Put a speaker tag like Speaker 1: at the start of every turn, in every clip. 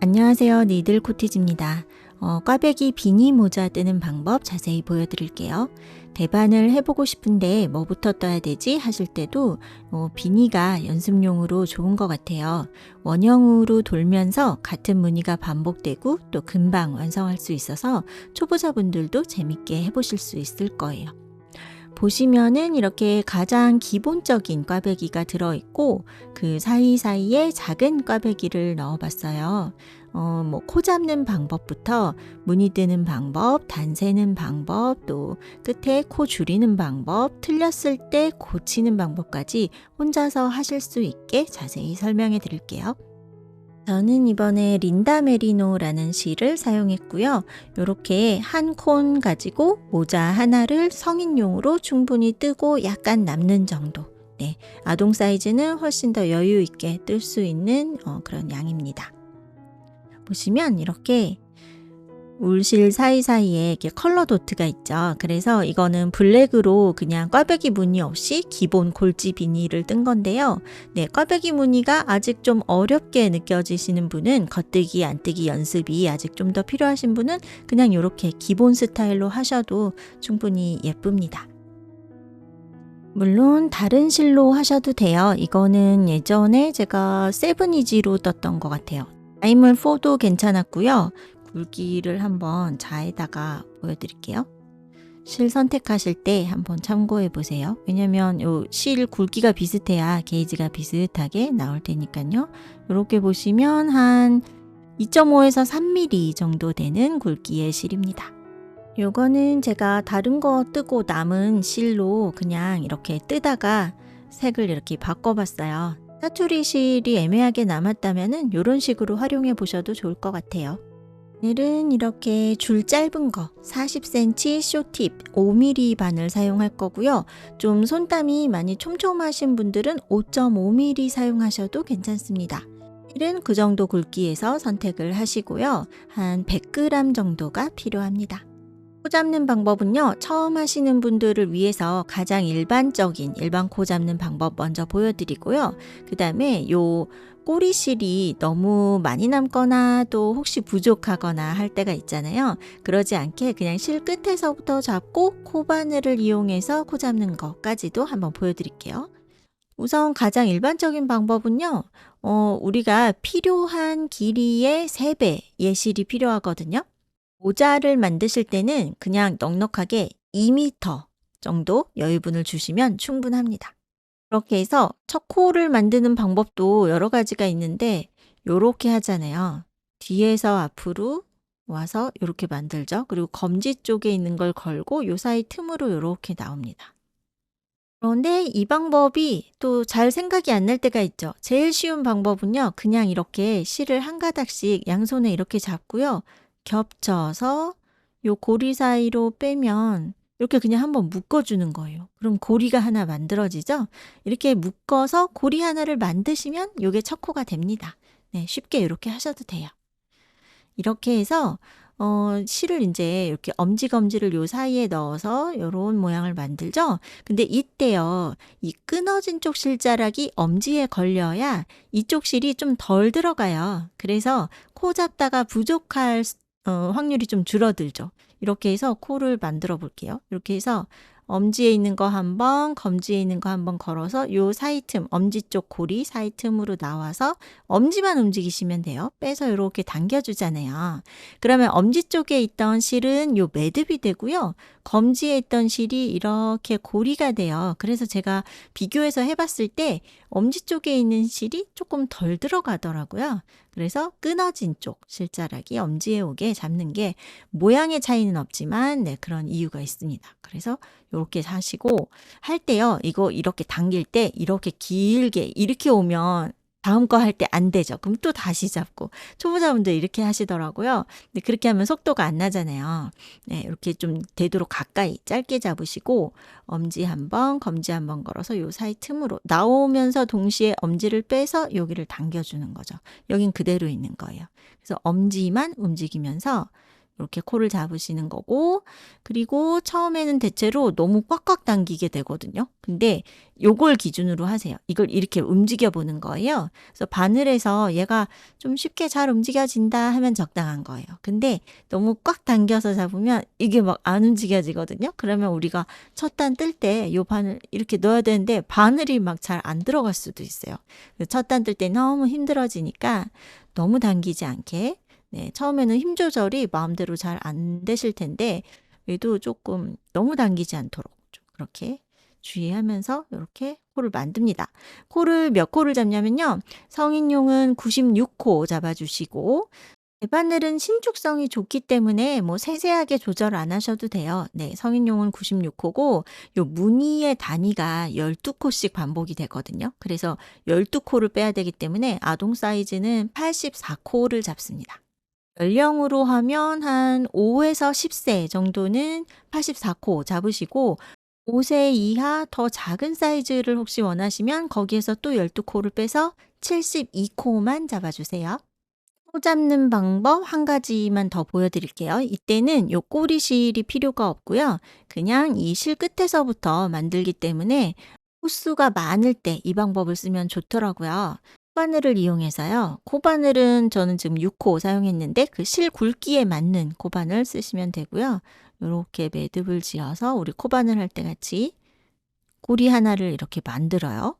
Speaker 1: 안녕하세요. 니들 코티즈입니다. 꽈배기 비니 모자 뜨는 방법 자세히 보여드릴게요. 대반을 해보고 싶은데 뭐부터 떠야 되지 하실 때도 비니가 연습용으로 좋은 것 같아요. 원형으로 돌면서 같은 무늬가 반복되고 또 금방 완성할 수 있어서 초보자분들도 재밌게 해보실 수 있을 거예요. 보시면은 이렇게 가장 기본적인 꽈배기가 들어있고 그 사이사이에 작은 꽈배기를 넣어봤어요. 코 잡는 방법부터 무늬 뜨는 방법, 단세는 방법, 또 끝에 코 줄이는 방법, 틀렸을 때 고치는 방법까지 혼자서 하실 수 있게 자세히 설명해 드릴게요. 저는 이번에 린다 메리노라는 실을 사용했고요. 이렇게 한 콘 가지고 모자 하나를 성인용으로 충분히 뜨고 약간 남는 정도. 네, 아동 사이즈는 훨씬 더 여유 있게 뜰 수 있는 그런 양입니다. 보시면 이렇게 울실 사이사이에 이렇게 컬러 도트가 있죠. 그래서 이거는 블랙으로 그냥 꽈배기 무늬 없이 기본 골지 비닐을 뜬 건데요. 네, 꽈배기 무늬가 아직 좀 어렵게 느껴지시는 분은 겉뜨기, 안뜨기 연습이 아직 좀 더 필요하신 분은 그냥 이렇게 기본 스타일로 하셔도 충분히 예쁩니다. 물론 다른 실로 하셔도 돼요. 이거는 예전에 제가 세븐이지로 떴던 것 같아요. 다이물 4도 괜찮았고요. 굵기를 한번 자에다가 보여드릴게요. 실 선택하실 때 한번 참고해 보세요. 왜냐면 요 실 굵기가 비슷해야 게이지가 비슷하게 나올 테니까요. 이렇게 보시면 한 2.5에서 3mm 정도 되는 굵기의 실입니다. 요거는 제가 다른 거 뜨고 남은 실로 그냥 이렇게 뜨다가 색을 이렇게 바꿔봤어요. 사투리 실이 애매하게 남았다면 이런 식으로 활용해 보셔도 좋을 것 같아요. 오늘은 이렇게 줄 짧은 거 40cm 쇼팁 5mm 바늘 사용할 거고요. 좀 손땀이 많이 촘촘하신 분들은 5.5mm 사용하셔도 괜찮습니다. 실은 그 정도 굵기에서 선택을 하시고요. 한 100g 정도가 필요합니다. 코 잡는 방법은요. 처음 하시는 분들을 위해서 가장 일반적인 일반 코 잡는 방법 먼저 보여드리고요. 그 다음에 요 꼬리실이 너무 많이 남거나 또 혹시 부족하거나 할 때가 있잖아요. 그러지 않게 그냥 실 끝에서부터 잡고 코바늘을 이용해서 코 잡는 것까지도 한번 보여드릴게요. 우선 가장 일반적인 방법은요. 우리가 필요한 길이의 3배의 실이 필요하거든요. 모자를 만드실 때는 그냥 넉넉하게 2m 정도 여유분을 주시면 충분합니다. 그렇게 해서 첫 코를 만드는 방법도 여러 가지가 있는데 요렇게 하잖아요. 뒤에서 앞으로 와서 이렇게 만들죠. 그리고 검지 쪽에 있는 걸 걸고 요 사이 틈으로 이렇게 나옵니다. 그런데 이 방법이 또 잘 생각이 안 날 때가 있죠. 제일 쉬운 방법은요. 그냥 이렇게 실을 한 가닥씩 양손에 이렇게 잡고요. 겹쳐서 요 고리 사이로 빼면 이렇게 그냥 한번 묶어주는 거예요. 그럼 고리가 하나 만들어지죠? 이렇게 묶어서 고리 하나를 만드시면 요게 첫 코가 됩니다. 네, 쉽게 이렇게 하셔도 돼요. 이렇게 해서 실을 이제 이렇게 엄지검지를 요 사이에 넣어서 요런 모양을 만들죠. 근데 이때요, 이 끊어진 쪽 실자락이 엄지에 걸려야 이쪽 실이 좀 덜 들어가요. 그래서 코 잡다가 부족할 확률이 좀 줄어들죠. 이렇게 해서 코를 만들어 볼게요. 이렇게 해서 엄지에 있는 거 한 번, 검지에 있는 거 한 번 걸어서 요 사이 틈, 엄지 쪽 고리 사이 틈으로 나와서 엄지만 움직이시면 돼요. 빼서 이렇게 당겨주잖아요. 그러면 엄지 쪽에 있던 실은 요 매듭이 되고요. 검지에 있던 실이 이렇게 고리가 돼요. 그래서 제가 비교해서 해봤을 때 엄지 쪽에 있는 실이 조금 덜 들어가더라고요. 그래서 끊어진 쪽 실자락이 엄지에 오게 잡는 게 모양의 차이는 없지만 네, 그런 이유가 있습니다. 그래서 이렇게 하시고 할 때요. 이거 이렇게 당길 때 이렇게 길게 이렇게 오면 다음 거 할 때 안 되죠. 그럼 또 다시 잡고 초보자분들 이렇게 하시더라고요. 근데 그렇게 하면 속도가 안 나잖아요. 네, 이렇게 좀 되도록 가까이 짧게 잡으시고 엄지 한 번, 검지 한 번 걸어서 요 사이 틈으로 나오면서 동시에 엄지를 빼서 여기를 당겨주는 거죠. 여긴 그대로 있는 거예요. 그래서 엄지만 움직이면서 이렇게 코를 잡으시는 거고, 그리고 처음에는 대체로 너무 꽉꽉 당기게 되거든요. 근데 요걸 기준으로 하세요. 이걸 이렇게 움직여 보는 거예요. 그래서 바늘에서 얘가 좀 쉽게 잘 움직여진다 하면 적당한 거예요. 근데 너무 꽉 당겨서 잡으면 이게 막 안 움직여지거든요. 그러면 우리가 첫 단 뜰 때 요 바늘 이렇게 넣어야 되는데 바늘이 막 잘 안 들어갈 수도 있어요. 첫 단 뜰 때 너무 힘들어지니까 너무 당기지 않게, 네, 처음에는 힘 조절이 마음대로 잘 안 되실 텐데 그래도 조금 너무 당기지 않도록 좀 그렇게 주의하면서 이렇게 코를 만듭니다. 코를 몇 코를 잡냐면요. 성인용은 96코 잡아주시고, 대바늘은 신축성이 좋기 때문에 뭐 세세하게 조절 안 하셔도 돼요. 네, 성인용은 96코고 요 무늬의 단위가 12코씩 반복이 되거든요. 그래서 12코를 빼야 되기 때문에 아동 사이즈는 84코를 잡습니다. 연령으로 하면 한 5에서 10세 정도는 84코 잡으시고, 5세 이하 더 작은 사이즈를 혹시 원하시면 거기에서 또 12코를 빼서 72코만 잡아주세요. 코 잡는 방법 한 가지만 더 보여드릴게요. 이때는 요 꼬리실이 필요가 없고요. 그냥 이 실 끝에서부터 만들기 때문에 호수가 많을 때 이 방법을 쓰면 좋더라고요. 코바늘을 이용해서요. 코바늘은 저는 지금 6호 사용했는데 그 실 굵기에 맞는 코바늘 쓰시면 되고요. 이렇게 매듭을 지어서 우리 코바늘 할 때 같이 고리 하나를 이렇게 만들어요.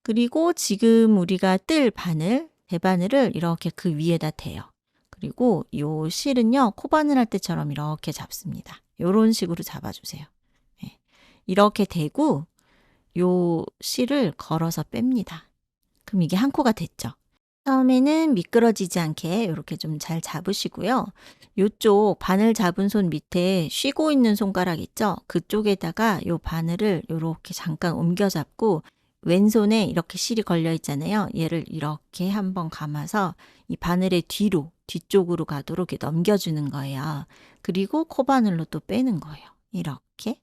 Speaker 1: 그리고 지금 우리가 뜰 바늘, 대바늘을 이렇게 그 위에다 대요. 그리고 요 실은요, 코바늘 할 때처럼 이렇게 잡습니다. 요런 식으로 잡아주세요. 네. 이렇게 대고 요 실을 걸어서 뺍니다. 그럼 이게 한 코가 됐죠. 처음에는 미끄러지지 않게 이렇게 좀 잘 잡으시고요. 요쪽 바늘 잡은 손 밑에 쉬고 있는 손가락 있죠? 그쪽에다가 요 바늘을 이렇게 잠깐 옮겨 잡고 왼손에 이렇게 실이 걸려 있잖아요. 얘를 이렇게 한번 감아서 이 바늘의 뒤쪽으로 가도록 이렇게 넘겨주는 거예요. 그리고 코바늘로 또 빼는 거예요. 이렇게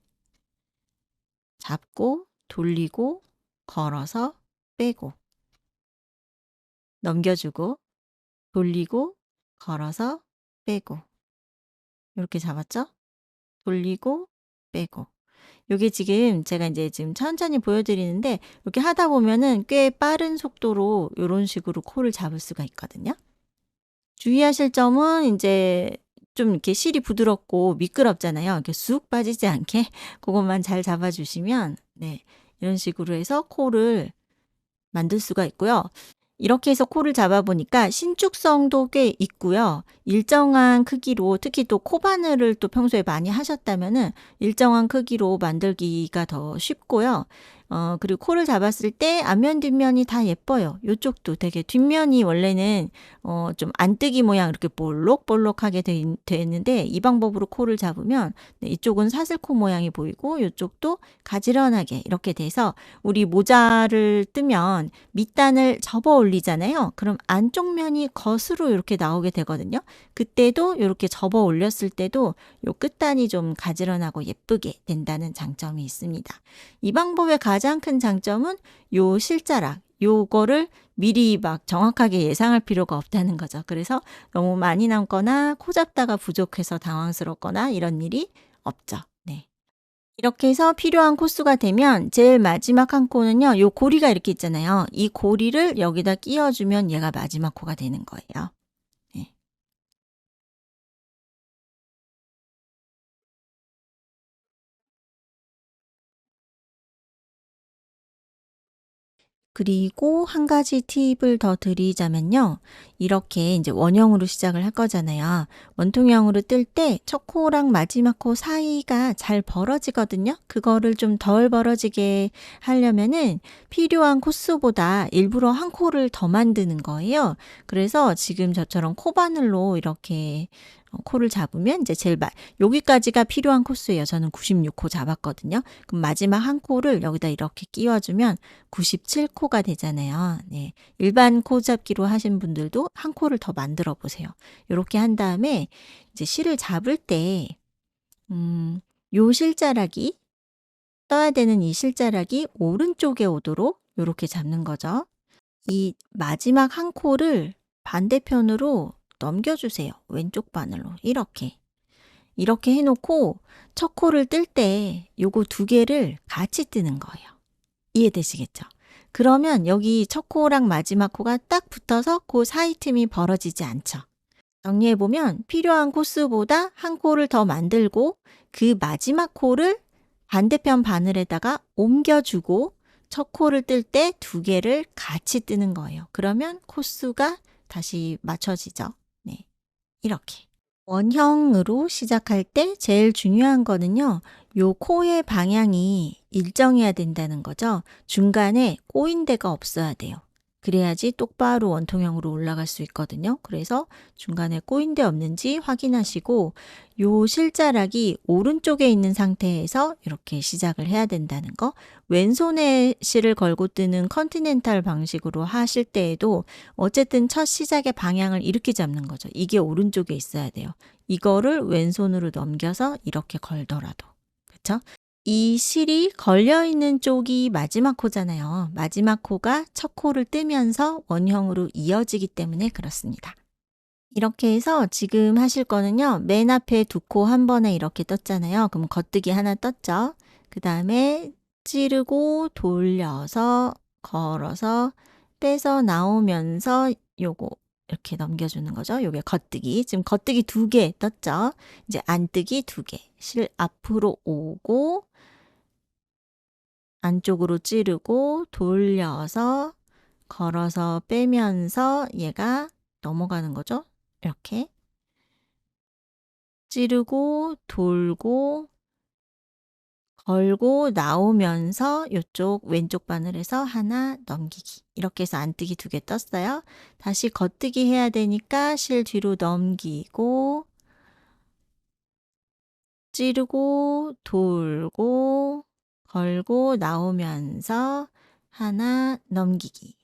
Speaker 1: 잡고 돌리고 걸어서 빼고 넘겨주고 돌리고 걸어서 빼고 이렇게 잡았죠? 돌리고 빼고. 요게 지금 제가 이제 지금 천천히 보여드리는데 이렇게 하다 보면은 꽤 빠른 속도로 요런 식으로 코를 잡을 수가 있거든요. 주의하실 점은 이제 좀 이렇게 실이 부드럽고 미끄럽잖아요. 이렇게 쑥 빠지지 않게 그것만 잘 잡아주시면, 네, 이런 식으로 해서 코를 만들 수가 있고요. 이렇게 해서 코를 잡아보니까 신축성도 꽤 있고요. 일정한 크기로, 특히 또 코바늘을 또 평소에 많이 하셨다면은 일정한 크기로 만들기가 더 쉽고요. 그리고 코를 잡았을 때 앞면 뒷면이 다 예뻐요. 요쪽도 되게 뒷면이 원래는 좀 안뜨기 모양 이렇게 볼록볼록하게 돼 있는데 이 방법으로 코를 잡으면, 네, 이쪽은 사슬코 모양이 보이고 요쪽도 가지런하게 이렇게 돼서 우리 모자를 뜨면 밑단을 접어 올리잖아요. 그럼 안쪽 면이 겉으로 이렇게 나오게 되거든요. 그때도 이렇게 접어 올렸을 때도 요 끝단이 좀 가지런하고 예쁘게 된다는 장점이 있습니다. 이 방법의 가장 큰 장점은 요 실자락, 요거를 미리 막 정확하게 예상할 필요가 없다는 거죠. 그래서 너무 많이 남거나 코 잡다가 부족해서 당황스럽거나 이런 일이 없죠. 네. 이렇게 해서 필요한 코수가 되면 제일 마지막 한 코는요, 요 고리가 이렇게 있잖아요. 이 고리를 여기다 끼워주면 얘가 마지막 코가 되는 거예요. 네. 그리고 한 가지 팁을 더 드리자면요. 이렇게 이제 원형으로 시작을 할 거잖아요. 원통형으로 뜰 때 첫 코랑 마지막 코 사이가 잘 벌어지거든요. 그거를 좀 덜 벌어지게 하려면은 필요한 코수보다 일부러 한 코를 더 만드는 거예요. 그래서 지금 저처럼 코바늘로 이렇게 코를 잡으면 이제 여기까지가 필요한 코수예요. 저는 96코 잡았거든요. 그럼 마지막 한 코를 여기다 이렇게 끼워주면 97코가 되잖아요. 네. 일반 코 잡기로 하신 분들도 한 코를 더 만들어 보세요. 이렇게 한 다음에 이제 실을 잡을 때, 요 실자락이, 떠야 되는 이 실자락이 오른쪽에 오도록 이렇게 잡는 거죠. 이 마지막 한 코를 반대편으로 넘겨주세요. 왼쪽 바늘로 이렇게. 이렇게 해놓고 첫 코를 뜰 때 요거 두 개를 같이 뜨는 거예요. 이해되시겠죠? 그러면 여기 첫 코랑 마지막 코가 딱 붙어서 그 사이 틈이 벌어지지 않죠. 정리해보면 필요한 코스보다 한 코를 더 만들고 그 마지막 코를 반대편 바늘에다가 옮겨주고 첫 코를 뜰 때 두 개를 같이 뜨는 거예요. 그러면 코수가 다시 맞춰지죠. 네, 이렇게. 원형으로 시작할 때 제일 중요한 거는요. 요 코의 방향이 일정해야 된다는 거죠. 중간에 꼬인 데가 없어야 돼요. 그래야지 똑바로 원통형으로 올라갈 수 있거든요. 그래서 중간에 꼬인 데 없는지 확인하시고 요 실자락이 오른쪽에 있는 상태에서 이렇게 시작을 해야 된다는 거. 왼손에 실을 걸고 뜨는 컨티넨탈 방식으로 하실 때에도 어쨌든 첫 시작의 방향을 이렇게 잡는 거죠. 이게 오른쪽에 있어야 돼요. 이거를 왼손으로 넘겨서 이렇게 걸더라도. 그쵸? 이 실이 걸려있는 쪽이 마지막 코잖아요. 마지막 코가 첫 코를 뜨면서 원형으로 이어지기 때문에 그렇습니다. 이렇게 해서 지금 하실 거는요. 맨 앞에 두 코 한 번에 이렇게 떴잖아요. 그럼 겉뜨기 하나 떴죠. 그 다음에 찌르고 돌려서 걸어서 빼서 나오면서 요거 이렇게 넘겨주는 거죠. 요게 겉뜨기. 지금 겉뜨기 두 개 떴죠. 이제 안뜨기 두 개. 실 앞으로 오고 안쪽으로 찌르고 돌려서 걸어서 빼면서 얘가 넘어가는 거죠. 이렇게 찌르고 돌고 걸고 나오면서 이쪽 왼쪽 바늘에서 하나 넘기기. 이렇게 해서 안뜨기 두 개 떴어요. 다시 겉뜨기 해야 되니까 실 뒤로 넘기고 찌르고 돌고 걸고 나오면서 하나 넘기기.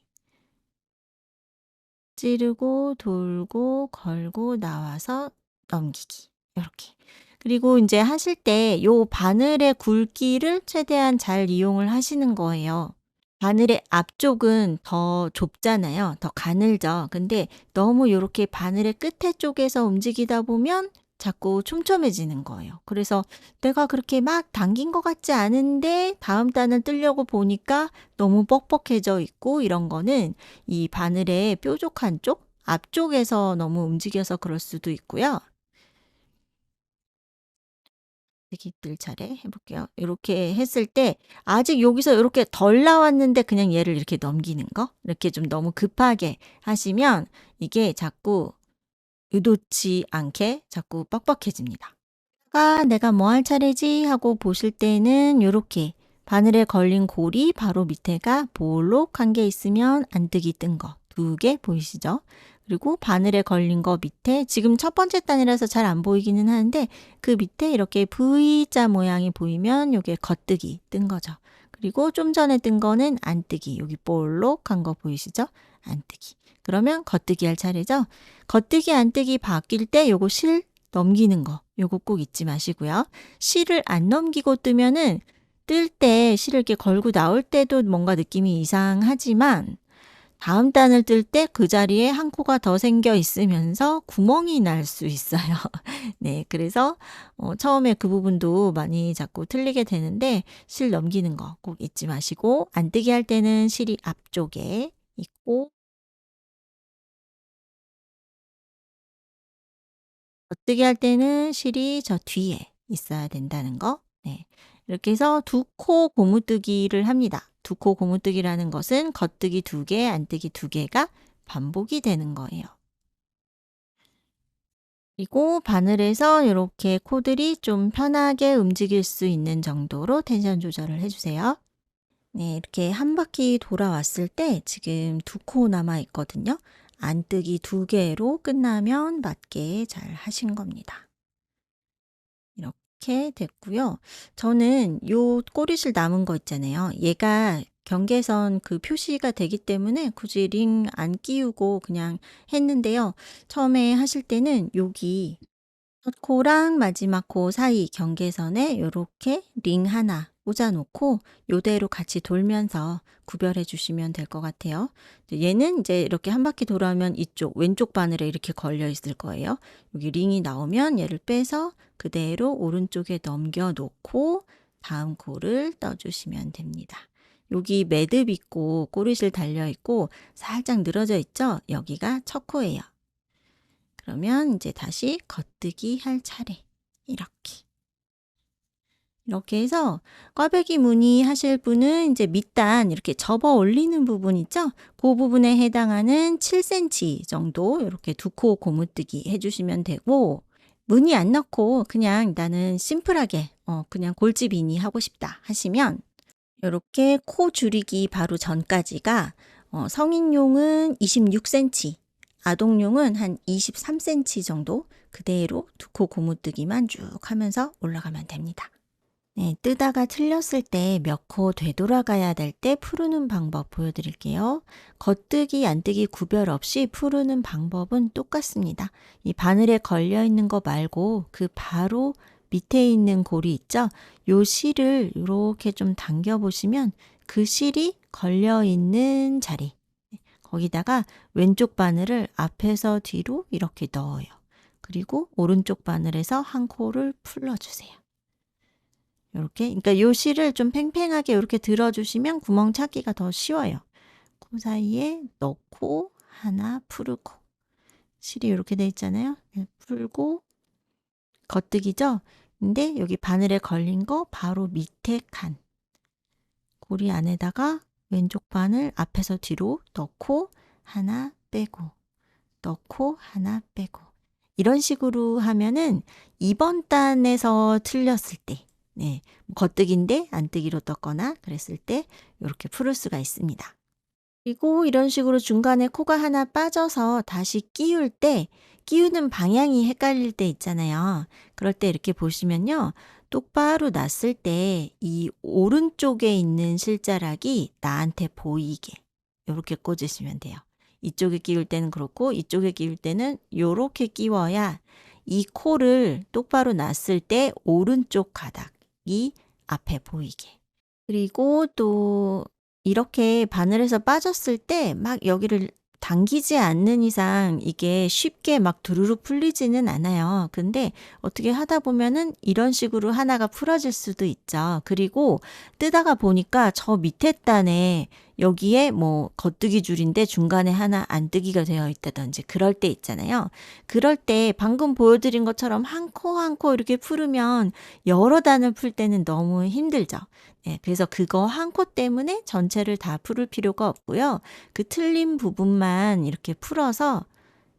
Speaker 1: 찌르고 돌고 걸고 나와서 넘기기. 이렇게. 그리고 이제 하실 때 요 바늘의 굵기를 최대한 잘 이용을 하시는 거예요. 바늘의 앞쪽은 더 좁잖아요. 더 가늘죠. 근데 너무 요렇게 바늘의 끝에 쪽에서 움직이다 보면 자꾸 촘촘해지는 거예요. 그래서 내가 그렇게 막 당긴 것 같지 않은데 다음 단을 뜨려고 보니까 너무 뻑뻑해져 있고 이런 거는 이 바늘의 뾰족한 쪽, 앞쪽에서 너무 움직여서 그럴 수도 있고요. 뜰 차례 해볼게요. 이렇게 했을 때 아직 여기서 이렇게 덜 나왔는데 그냥 얘를 이렇게 넘기는 거? 이렇게 좀 너무 급하게 하시면 이게 자꾸 의도치 않게 자꾸 뻑뻑해집니다. 내가 뭐 할 차례지 하고 보실 때는 이렇게 바늘에 걸린 골이 바로 밑에가 볼록한 게 있으면 안뜨기 뜬 거 두 개 보이시죠? 그리고 바늘에 걸린 거 밑에 지금 첫 번째 단이라서 잘 안 보이기는 하는데 그 밑에 이렇게 V자 모양이 보이면 이게 겉뜨기 뜬 거죠. 그리고 좀 전에 뜬 거는 안뜨기. 여기 볼록한 거 보이시죠? 안뜨기. 그러면 겉뜨기 할 차례죠. 겉뜨기 안뜨기 바뀔 때 요거 실 넘기는 거 요거 꼭 잊지 마시고요. 실을 안 넘기고 뜨면은 뜰 때 실을 이렇게 걸고 나올 때도 뭔가 느낌이 이상하지만 다음 단을 뜰 때 그 자리에 한 코가 더 생겨 있으면서 구멍이 날 수 있어요. 네, 그래서 처음에 그 부분도 많이 자꾸 틀리게 되는데 실 넘기는 거 꼭 잊지 마시고 안뜨기 할 때는 실이 앞쪽에 있고 겉뜨기 할 때는 실이 저 뒤에 있어야 된다는 거. 네. 이렇게 해서 두 코 고무뜨기를 합니다. 두 코 고무뜨기라는 것은 겉뜨기 두 개, 안뜨기 두 개가 반복이 되는 거예요. 그리고 바늘에서 이렇게 코들이 좀 편하게 움직일 수 있는 정도로 텐션 조절을 해주세요. 네, 이렇게 한 바퀴 돌아왔을 때 지금 두 코 남아 있거든요. 안뜨기 두 개로 끝나면 맞게 잘 하신 겁니다. 이렇게 됐고요. 저는 요 꼬리실 남은 거 있잖아요. 얘가 경계선 그 표시가 되기 때문에 굳이 링 안 끼우고 그냥 했는데요. 처음에 하실 때는 여기 첫 코랑 마지막 코 사이 경계선에 요렇게 링 하나 꽂아 놓고 요대로 같이 돌면서 구별해 주시면 될 것 같아요. 얘는 이제 이렇게 한 바퀴 돌아오면 이쪽 왼쪽 바늘에 이렇게 걸려 있을 거예요. 여기 링이 나오면 얘를 빼서 그대로 오른쪽에 넘겨 놓고 다음 코를 떠 주시면 됩니다. 여기 매듭 있고 꼬리실 달려 있고 살짝 늘어져 있죠? 여기가 첫 코예요. 그러면 이제 다시 겉뜨기 할 차례. 이렇게. 이렇게 해서 꽈배기 무늬 하실 분은 이제 밑단 이렇게 접어 올리는 부분 있죠? 그 부분에 해당하는 7cm 정도 이렇게 두 코 고무뜨기 해주시면 되고, 무늬 안 넣고 그냥 나는 심플하게 그냥 골지비니 하고 싶다 하시면 이렇게 코 줄이기 바로 전까지가 성인용은 26cm, 아동용은 한 23cm 정도 그대로 두 코 고무뜨기만 쭉 하면서 올라가면 됩니다. 네, 뜨다가 틀렸을 때 몇 코 되돌아가야 될 때 푸르는 방법 보여드릴게요. 겉뜨기, 안뜨기 구별 없이 푸르는 방법은 똑같습니다. 이 바늘에 걸려 있는 거 말고 그 바로 밑에 있는 골이 있죠? 요 실을 이렇게 좀 당겨 보시면 그 실이 걸려 있는 자리, 거기다가 왼쪽 바늘을 앞에서 뒤로 이렇게 넣어요. 그리고 오른쪽 바늘에서 한 코를 풀어주세요. 이렇게, 그러니까 요 실을 좀 팽팽하게 이렇게 들어주시면 구멍 찾기가 더 쉬워요. 코 사이에 넣고 하나 풀고, 실이 이렇게 돼 있잖아요. 풀고 겉뜨기죠. 근데 여기 바늘에 걸린 거 바로 밑에 칸, 고리 안에다가 왼쪽 바늘 앞에서 뒤로 넣고 하나 빼고, 넣고 하나 빼고, 이런 식으로 하면은 2번 단에서 틀렸을 때, 네, 겉뜨기인데 안뜨기로 떴거나 그랬을 때 이렇게 풀을 수가 있습니다. 그리고 이런 식으로 중간에 코가 하나 빠져서 다시 끼울 때, 끼우는 방향이 헷갈릴 때 있잖아요. 그럴 때 이렇게 보시면요, 똑바로 놨을 때 이 오른쪽에 있는 실자락이 나한테 보이게 이렇게 꽂으시면 돼요. 이쪽에 끼울 때는 그렇고 이쪽에 끼울 때는 이렇게 끼워야 이 코를 똑바로 놨을 때 오른쪽 가닥이 앞에 보이게. 그리고 또 이렇게 바늘에서 빠졌을 때 막 여기를 당기지 않는 이상 이게 쉽게 막 두루루 풀리지는 않아요. 근데 어떻게 하다 보면은 이런 식으로 하나가 풀어질 수도 있죠. 그리고 뜨다가 보니까 저 밑에 단에 여기에 뭐 겉뜨기 줄인데 중간에 하나 안뜨기가 되어 있다든지 그럴 때 있잖아요. 그럴 때 방금 보여드린 것처럼 한 코 한 코 이렇게 풀으면 여러 단을 풀 때는 너무 힘들죠. 네, 그래서 그거 한 코 때문에 전체를 다 풀을 필요가 없고요. 그 틀린 부분만 이렇게 풀어서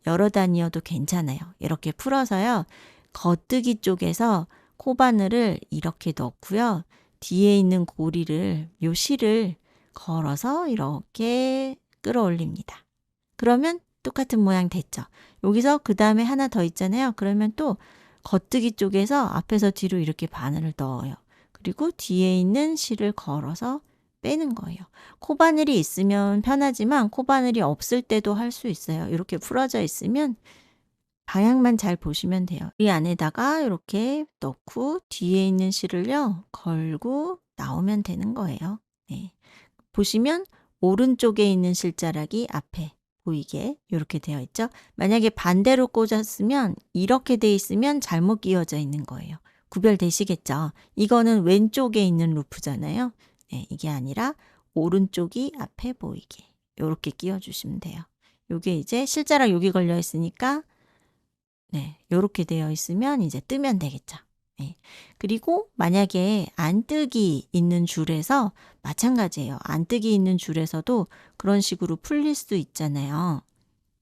Speaker 1: 여러 단이어도 괜찮아요. 이렇게 풀어서요. 겉뜨기 쪽에서 코바늘을 이렇게 넣고요. 뒤에 있는 고리를, 요 실을 걸어서 이렇게 끌어올립니다. 그러면 똑같은 모양 됐죠. 여기서 그 다음에 하나 더 있잖아요. 그러면 또 겉뜨기 쪽에서 앞에서 뒤로 이렇게 바늘을 넣어요. 그리고 뒤에 있는 실을 걸어서 빼는 거예요. 코바늘이 있으면 편하지만 코바늘이 없을 때도 할 수 있어요. 이렇게 풀어져 있으면 방향만 잘 보시면 돼요. 이 안에다가 이렇게 넣고 뒤에 있는 실을요, 걸고 나오면 되는 거예요. 네. 보시면 오른쪽에 있는 실자락이 앞에 보이게 이렇게 되어 있죠. 만약에 반대로 꽂았으면 이렇게 돼 있으면 잘못 끼워져 있는 거예요. 구별되시겠죠? 이거는 왼쪽에 있는 루프잖아요. 네, 이게 아니라 오른쪽이 앞에 보이게 이렇게 끼워주시면 돼요. 요게 이제 실자락 여기 걸려 있으니까 네, 이렇게 되어 있으면 이제 뜨면 되겠죠. 네. 그리고 만약에 안뜨기 있는 줄에서 마찬가지예요. 안뜨기 있는 줄에서도 그런 식으로 풀릴 수 있잖아요.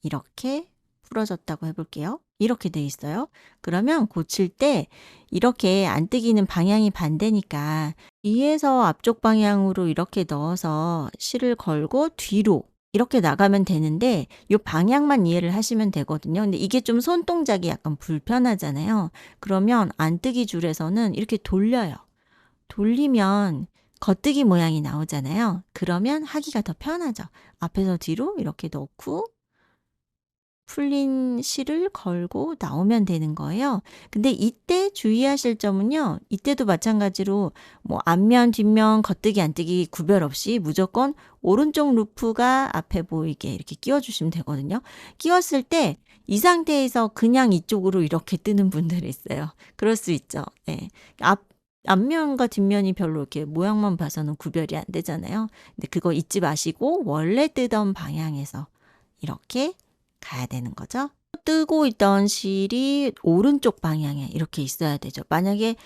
Speaker 1: 이렇게 풀어졌다고 해볼게요. 이렇게 돼 있어요. 그러면 고칠 때 이렇게 안뜨기는 방향이 반대니까 뒤에서 앞쪽 방향으로 이렇게 넣어서 실을 걸고 뒤로 이렇게 나가면 되는데 이 방향만 이해를 하시면 되거든요. 근데 이게 좀 손동작이 약간 불편하잖아요. 그러면 안뜨기 줄에서는 이렇게 돌려요. 돌리면 겉뜨기 모양이 나오잖아요. 그러면 하기가 더 편하죠. 앞에서 뒤로 이렇게 넣고 풀린 실을 걸고 나오면 되는 거예요. 근데 이때 주의하실 점은요. 이때도 마찬가지로 뭐 앞면, 뒷면, 겉뜨기, 안뜨기 구별 없이 무조건 오른쪽 루프가 앞에 보이게 이렇게 끼워주시면 되거든요. 끼웠을 때 이 상태에서 그냥 이쪽으로 이렇게 뜨는 분들이 있어요. 그럴 수 있죠. 네. 앞면과 뒷면이 별로 이렇게 모양만 봐서는 구별이 안 되잖아요. 근데 그거 잊지 마시고 원래 뜨던 방향에서 이렇게 가야 되는 거죠. 뜨고 있던 실이 오른쪽 방향에 이렇게 있어야 되죠. 만약에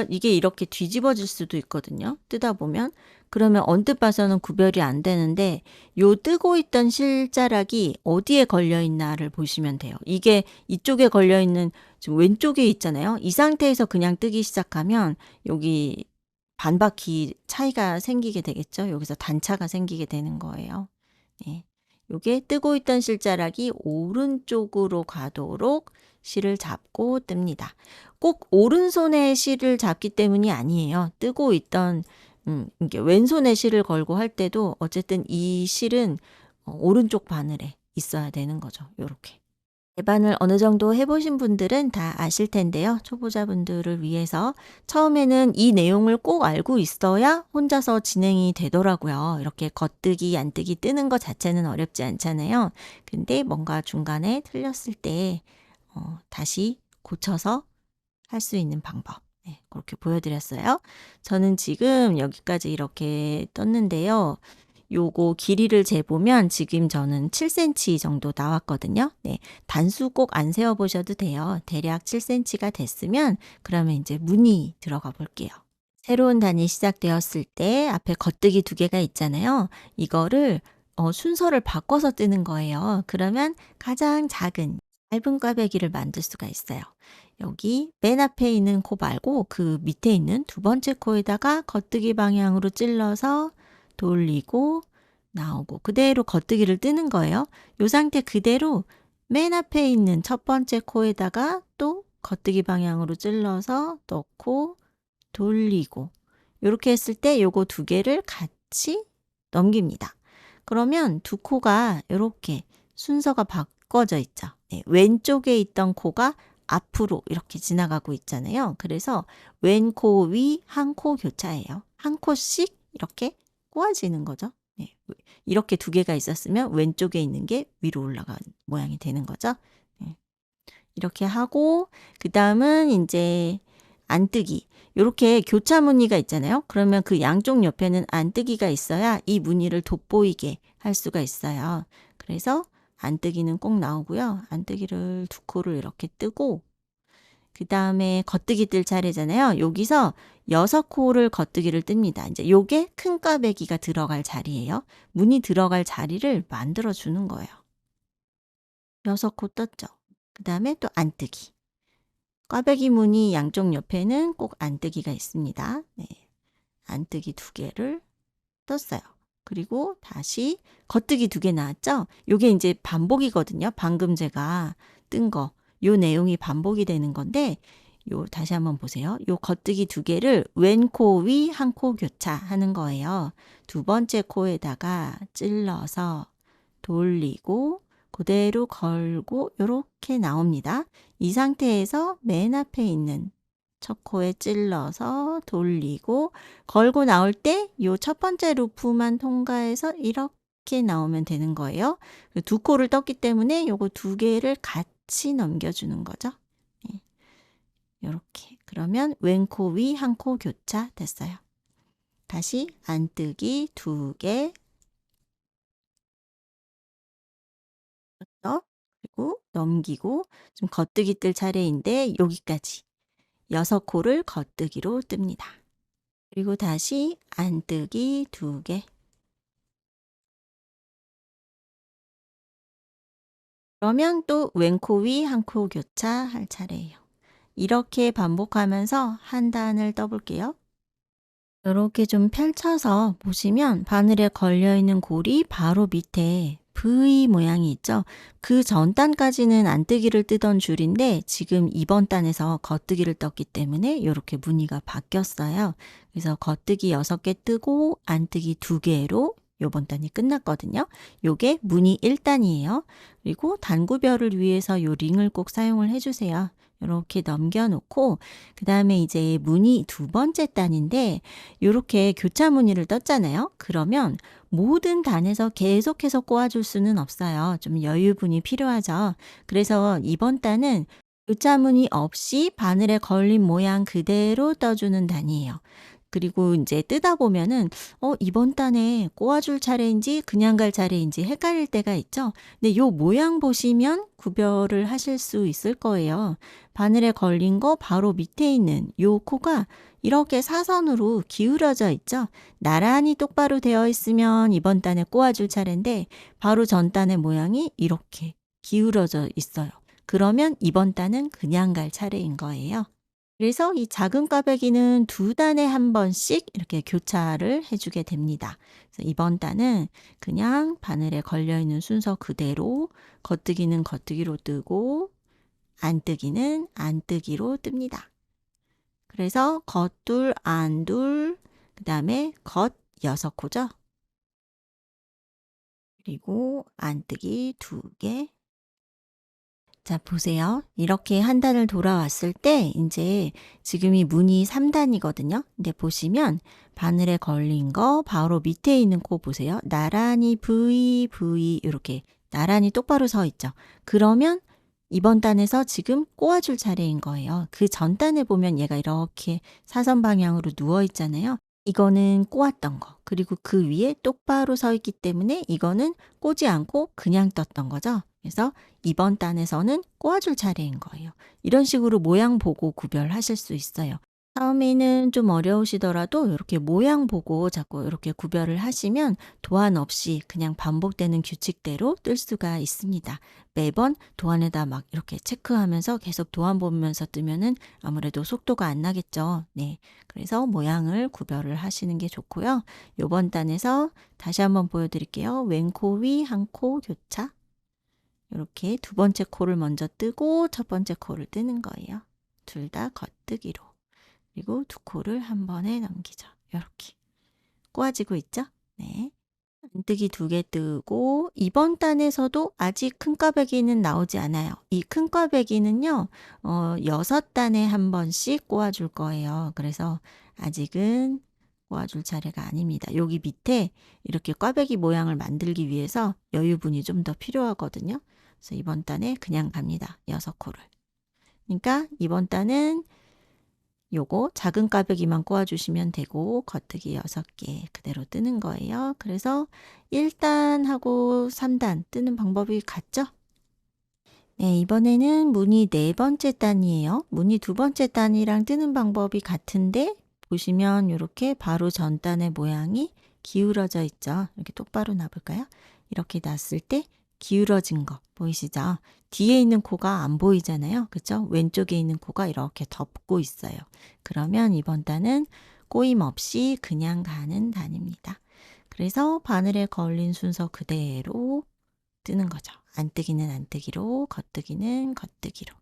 Speaker 1: 이게 이렇게 뒤집어질 수도 있거든요. 뜨다 보면. 그러면 언뜻 봐서는 구별이 안 되는데 요 뜨고 있던 실자락이 어디에 걸려 있나를 보시면 돼요. 이게 이쪽에 걸려 있는 지금 왼쪽에 있잖아요. 이 상태에서 그냥 뜨기 시작하면 여기 반바퀴 차이가 생기게 되겠죠. 여기서 단차가 생기게 되는 거예요. 네. 요게 뜨고 있던 실자락이 오른쪽으로 가도록 실을 잡고 뜹니다. 꼭 오른손에 실을 잡기 때문이 아니에요. 뜨고 있던 이게 왼손에 실을 걸고 할 때도 어쨌든 이 실은 오른쪽 바늘에 있어야 되는 거죠. 요렇게. 대반을 어느 정도 해보신 분들은 다 아실 텐데요. 초보자분들을 위해서 처음에는 이 내용을 꼭 알고 있어야 혼자서 진행이 되더라고요. 이렇게 겉뜨기, 안뜨기 뜨는 것 자체는 어렵지 않잖아요. 근데 뭔가 중간에 틀렸을 때 다시 고쳐서 할 수 있는 방법. 네, 그렇게 보여드렸어요. 저는 지금 여기까지 이렇게 떴는데요. 요거 길이를 재보면 지금 저는 7cm 정도 나왔거든요. 네, 단수 꼭 안 세워 보셔도 돼요. 대략 7cm가 됐으면 그러면 이제 무늬 들어가 볼게요. 새로운 단이 시작되었을 때 앞에 겉뜨기 2개가 있잖아요. 이거를 순서를 바꿔서 뜨는 거예요. 그러면 가장 작은 얇은 꽈배기를 만들 수가 있어요. 여기 맨 앞에 있는 코 말고 그 밑에 있는 2번째 코에다가 겉뜨기 방향으로 찔러서 돌리고 나오고 그대로 겉뜨기를 뜨는 거예요. 이 상태 그대로 맨 앞에 있는 첫 번째 코에다가 또 겉뜨기 방향으로 찔러서 넣고 돌리고 이렇게 했을 때 요거 2개를 같이 넘깁니다. 그러면 2코가 이렇게 순서가 바꿔져 있죠. 네, 왼쪽에 있던 코가 앞으로 이렇게 지나가고 있잖아요. 그래서 왼코 위 한 코 교차예요. 한 코씩 이렇게 꼬아지는 거죠. 네, 이렇게 2개가 있었으면 왼쪽에 있는 게 위로 올라간 모양이 되는 거죠. 네, 이렇게 하고 그 다음은 이제 안뜨기. 이렇게 교차 무늬가 있잖아요. 그러면 그 양쪽 옆에는 안뜨기가 있어야 이 무늬를 돋보이게 할 수가 있어요. 그래서 안뜨기는 꼭 나오고요. 안뜨기를 2코를 이렇게 뜨고 그 다음에 겉뜨기 뜰 차례잖아요. 여기서 6코를 겉뜨기를 뜹니다. 이제 요게 큰 꽈배기가 들어갈 자리예요. 무늬 들어갈 자리를 만들어 주는 거예요. 6코 떴죠. 그 다음에 또 안뜨기. 꽈배기 무늬 양쪽 옆에는 꼭 안뜨기가 있습니다. 네. 안뜨기 2개를 떴어요. 그리고 다시 겉뜨기 2개 나왔죠? 요게 이제 반복이거든요. 방금 제가 뜬 거. 요 내용이 반복이 되는 건데 요 다시 한번 보세요. 요 겉뜨기 2개를 왼 코 위 한 코 교차하는 거예요. 2번째 코에다가 찔러서 돌리고 그대로 걸고 요렇게 나옵니다. 이 상태에서 맨 앞에 있는 첫 코에 찔러서 돌리고 걸고 나올 때 요 첫 번째 루프만 통과해서 이렇게 나오면 되는 거예요. 2코를 떴기 때문에 요거 2개를 같이 넘겨주는 거죠. 네. 요렇게. 그러면 왼 코 위 한 코 교차 됐어요. 다시 안뜨기 2개. 그리고 넘기고 좀 겉뜨기 뜰 차례인데 여기까지 6코를 겉뜨기로 뜹니다. 그리고 다시 안뜨기 2개. 그러면 또 왼 코 위 한 코 교차할 차례예요. 이렇게 반복하면서 한 단을 떠볼게요. 이렇게 좀 펼쳐서 보시면 바늘에 걸려있는 골이 바로 밑에 V 모양이 있죠. 그 전 단까지는 안뜨기를 뜨던 줄인데 지금 이번 단에서 겉뜨기를 떴기 때문에 이렇게 무늬가 바뀌었어요. 그래서 겉뜨기 6개 뜨고 안뜨기 2개로 요번 단이 끝났거든요. 요게 무늬 1단이에요. 그리고 단구별을 위해서 요 링을 꼭 사용을 해주세요. 이렇게 넘겨놓고 그 다음에 이제 무늬 두 번째 단인데 요렇게 교차 무늬를 떴잖아요. 그러면 모든 단에서 계속해서 꼬아줄 수는 없어요. 좀 여유분이 필요하죠. 그래서 이번 단은 교차 무늬 없이 바늘에 걸린 모양 그대로 떠주는 단이에요. 그리고 이제 뜯어 보면은 이번 단에 꼬아줄 차례인지 그냥 갈 차례인지 헷갈릴 때가 있죠. 근데 요 모양 보시면 구별을 하실 수 있을 거예요. 바늘에 걸린 거 바로 밑에 있는 요 코가 이렇게 사선으로 기울어져 있죠. 나란히 똑바로 되어 있으면 이번 단에 꼬아줄 차례인데 바로 전 단의 모양이 이렇게 기울어져 있어요. 그러면 이번 단은 그냥 갈 차례인 거예요. 그래서 이 작은 꽈배기는 두 단에 한 번씩 이렇게 교차를 해주게 됩니다. 그래서 이번 단은 그냥 바늘에 걸려있는 순서 그대로 겉뜨기는 겉뜨기로 뜨고 안뜨기는 안뜨기로 뜹니다. 그래서 겉둘, 안둘, 그 다음에 겉 6코죠. 그리고 안뜨기 2개. 자, 보세요. 이렇게 한 단을 돌아왔을 때 이제 지금이 무늬 3단이거든요. 근데 보시면 바늘에 걸린 거 바로 밑에 있는 코 보세요. 나란히 V, V 이렇게 나란히 똑바로 서 있죠. 그러면 이번 단에서 지금 꼬아줄 차례인 거예요. 그 전 단에 보면 얘가 이렇게 사선 방향으로 누워 있잖아요. 이거는 꼬았던 거. 그리고 그 위에 똑바로 서 있기 때문에 이거는 꼬지 않고 그냥 떴던 거죠. 그래서 이번 단에서는 꼬아줄 차례인 거예요. 이런 식으로 모양 보고 구별하실 수 있어요. 처음에는 좀 어려우시더라도 이렇게 모양 보고 자꾸 이렇게 구별을 하시면 도안 없이 그냥 반복되는 규칙대로 뜰 수가 있습니다. 매번 도안에다 막 이렇게 체크하면서 계속 도안 보면서 뜨면은 아무래도 속도가 안 나겠죠. 네. 그래서 모양을 구별을 하시는 게 좋고요. 요번 단에서 다시 한번 보여드릴게요. 왼코 위 한 코 교차. 이렇게 두 번째 코를 먼저 뜨고 첫 번째 코를 뜨는 거예요. 둘 다 겉뜨기로. 그리고 두 코를 한 번에 넘기죠. 이렇게 꼬아지고 있죠? 네. 안뜨기 2개 뜨고 이번 단에서도 아직 큰 꽈배기는 나오지 않아요. 이 큰 꽈배기는요. 6단에 한 번씩 꼬아줄 거예요. 그래서 아직은 꼬아줄 차례가 아닙니다. 여기 밑에 이렇게 꽈배기 모양을 만들기 위해서 여유분이 좀 더 필요하거든요. 그래서 이번 단에 그냥 갑니다. 6코를. 그러니까 이번 단은 요거 작은 꽈배기만 꼬아주시면 되고 겉뜨기 6개 그대로 뜨는 거예요. 그래서 1단하고 3단 뜨는 방법이 같죠? 네, 이번에는 무늬 4번째 단이에요. 무늬 2번째 단이랑 뜨는 방법이 같은데 보시면 이렇게 바로 전 단의 모양이 기울어져 있죠. 이렇게 똑바로 놔볼까요? 이렇게 놨을 때 기울어진 거 보이시죠? 뒤에 있는 코가 안 보이잖아요. 그렇죠? 왼쪽에 있는 코가 이렇게 덮고 있어요. 그러면 이번 단은 꼬임 없이 그냥 가는 단입니다. 그래서 바늘에 걸린 순서 그대로 뜨는 거죠. 안뜨기는 안뜨기로, 겉뜨기는 겉뜨기로.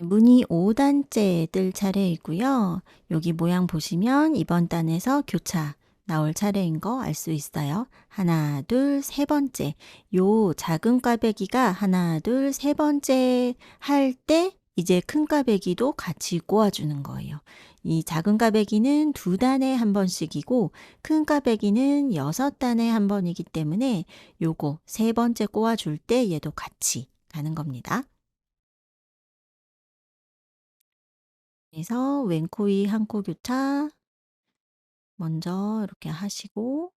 Speaker 1: 무늬 5단째 뜰 차례이고요. 여기 모양 보시면 이번 단에서 교차 나올 차례인 거 알 수 있어요. 하나, 둘, 세 번째. 요 작은 꽈배기가 하나, 둘, 세 번째 할 때 이제 큰 꽈배기도 같이 꼬아주는 거예요. 이 작은 꽈배기는 2단에 한 번씩이고 큰 꽈배기는 6단에 한 번이기 때문에 요거 세 번째 꼬아줄 때 얘도 같이 가는 겁니다. 그래서 왼코위 한 코 교차 먼저 이렇게 하시고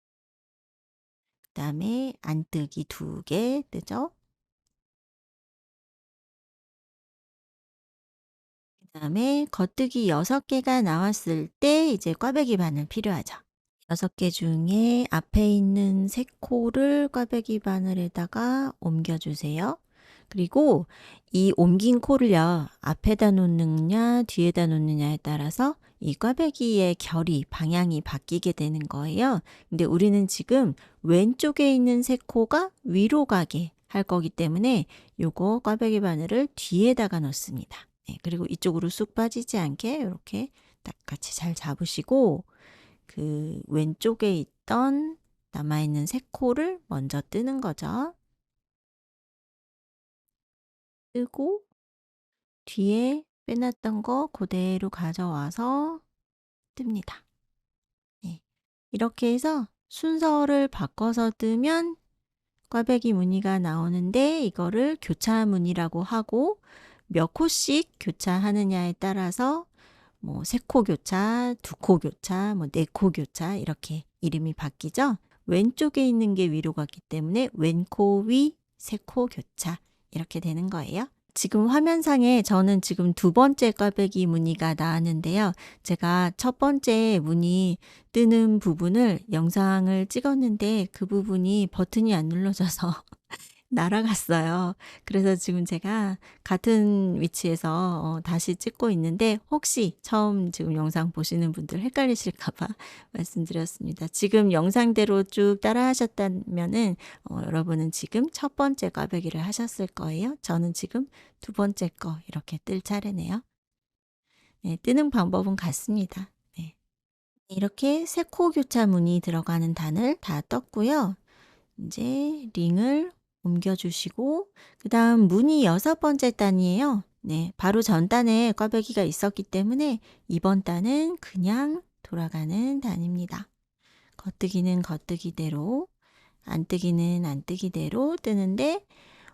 Speaker 1: 그 다음에 안뜨기 2개 뜨죠. 그 다음에 겉뜨기 6개가 나왔을 때 이제 꽈배기 바늘 필요하죠. 6개 중에 앞에 있는 3코를 꽈배기 바늘에다가 옮겨주세요. 그리고 이 옮긴 코를요, 앞에다 놓느냐, 뒤에다 놓느냐에 따라서 이 꽈배기의 결이, 방향이 바뀌게 되는 거예요. 근데 우리는 지금 왼쪽에 있는 3코가 위로 가게 할 거기 때문에 요거 꽈배기 바늘을 뒤에다가 놓습니다. 네, 그리고 이쪽으로 쑥 빠지지 않게 이렇게 딱 같이 잘 잡으시고 그 왼쪽에 있던 남아있는 세 코를 먼저 뜨는 거죠. 뜨고 뒤에 빼놨던 거 그대로 가져와서 뜹니다. 네. 이렇게 해서 순서를 바꿔서 뜨면 꽈배기 무늬가 나오는데 이거를 교차 무늬라고 하고 몇 코씩 교차하느냐에 따라서 뭐 3코 교차, 2코 교차, 뭐 4코 교차 이렇게 이름이 바뀌죠. 왼쪽에 있는 게 위로 갔기 때문에 왼코 위, 3코 교차 이렇게 되는 거예요. 지금 화면상에 저는 지금 두 번째 꽈배기 무늬가 나왔는데요. 제가 첫 번째 무늬 뜨는 부분을 영상을 찍었는데 그 부분이 버튼이 안 눌러져서 날아갔어요. 그래서 지금 제가 같은 위치에서 다시 찍고 있는데 혹시 처음 지금 영상 보시는 분들 헷갈리실까 봐 말씀드렸습니다. 지금 영상대로 쭉 따라 하셨다면은 여러분은 지금 첫 번째 꽈배기를 하셨을 거예요. 저는 지금 두 번째 거 이렇게 뜰 차례네요. 네, 뜨는 방법은 같습니다. 네. 이렇게 세 코 교차 무늬 들어가는 단을 다 떴고요. 이제 링을 옮겨주시고 그 다음 무늬 6번째 단이에요. 네, 바로 전 단에 꽈배기가 있었기 때문에 이번 단은 그냥 돌아가는 단입니다. 겉뜨기는 겉뜨기대로, 안뜨기는 안뜨기대로 뜨는데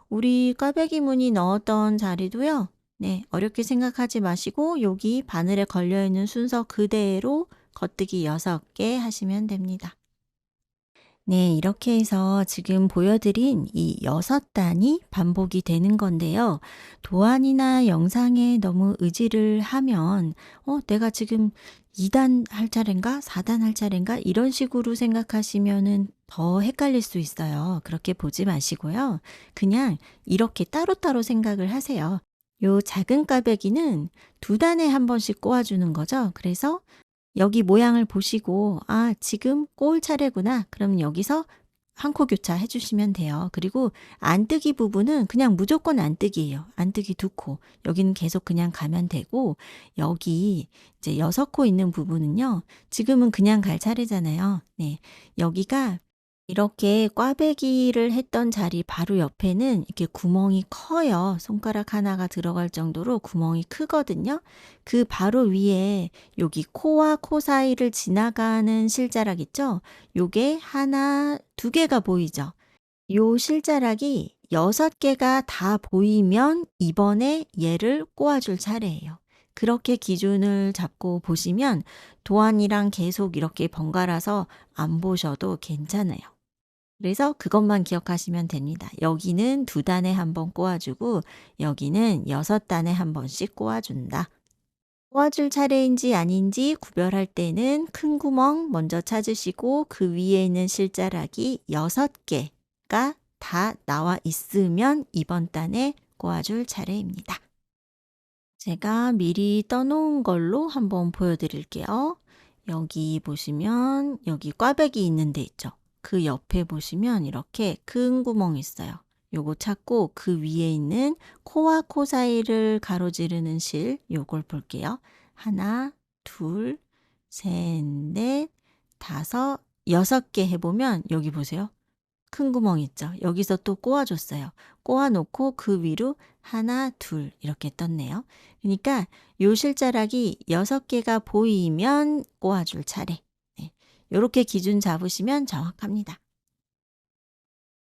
Speaker 1: 우리 꽈배기 무늬 넣었던 자리도요. 네, 어렵게 생각하지 마시고 여기 바늘에 걸려있는 순서 그대로 겉뜨기 6개 하시면 됩니다. 네, 이렇게 해서 지금 보여드린 이 6단이 반복이 되는 건데요. 도안이나 영상에 너무 의지를 하면 내가 지금 2단 할 차례인가? 4단 할 차례인가? 이런 식으로 생각하시면은 더 헷갈릴 수 있어요. 그렇게 보지 마시고요. 그냥 이렇게 따로따로 생각을 하세요. 요 작은 꽈배기는 2단에 한 번씩 꼬아주는 거죠. 그래서 여기 모양을 보시고 지금 꼬을 차례구나. 그럼 여기서 한 코 교차 해주시면 돼요. 그리고 안뜨기 부분은 그냥 무조건 안뜨기예요. 안뜨기 2코. 여기는 계속 그냥 가면 되고 여기 이제 6코 있는 부분은요. 지금은 그냥 갈 차례잖아요. 네, 여기가 이렇게 꽈배기를 했던 자리 바로 옆에는 이렇게 구멍이 커요. 손가락 하나가 들어갈 정도로 구멍이 크거든요. 그 바로 위에 여기 코와 코 사이를 지나가는 실자락 있죠? 요게 하나, 2개가 보이죠? 요 실자락이 6개가 다 보이면 이번에 얘를 꼬아줄 차례예요. 그렇게 기준을 잡고 보시면 도안이랑 계속 이렇게 번갈아서 안 보셔도 괜찮아요. 그래서 그것만 기억하시면 됩니다. 여기는 2단에 한 번 꼬아주고 여기는 6단에 한 번씩 꼬아준다. 꼬아줄 차례인지 아닌지 구별할 때는 큰 구멍 먼저 찾으시고 그 위에 있는 실자락이 6개가 다 나와 있으면 이번 단에 꼬아줄 차례입니다. 제가 미리 떠놓은 걸로 한번 보여드릴게요. 여기 보시면 여기 꽈배기 있는 데 있죠. 그 옆에 보시면 이렇게 큰 구멍이 있어요. 요거 찾고 그 위에 있는 코와 코 사이를 가로지르는 실 요걸 볼게요. 하나, 둘, 셋, 넷, 다섯, 6개 해보면 여기 보세요. 큰 구멍 있죠. 여기서 또 꼬아줬어요. 꼬아놓고 그 위로 하나, 둘 이렇게 떴네요. 그러니까 요 실자락이 6개가 보이면 꼬아줄 차례. 네. 이렇게 기준 잡으시면 정확합니다.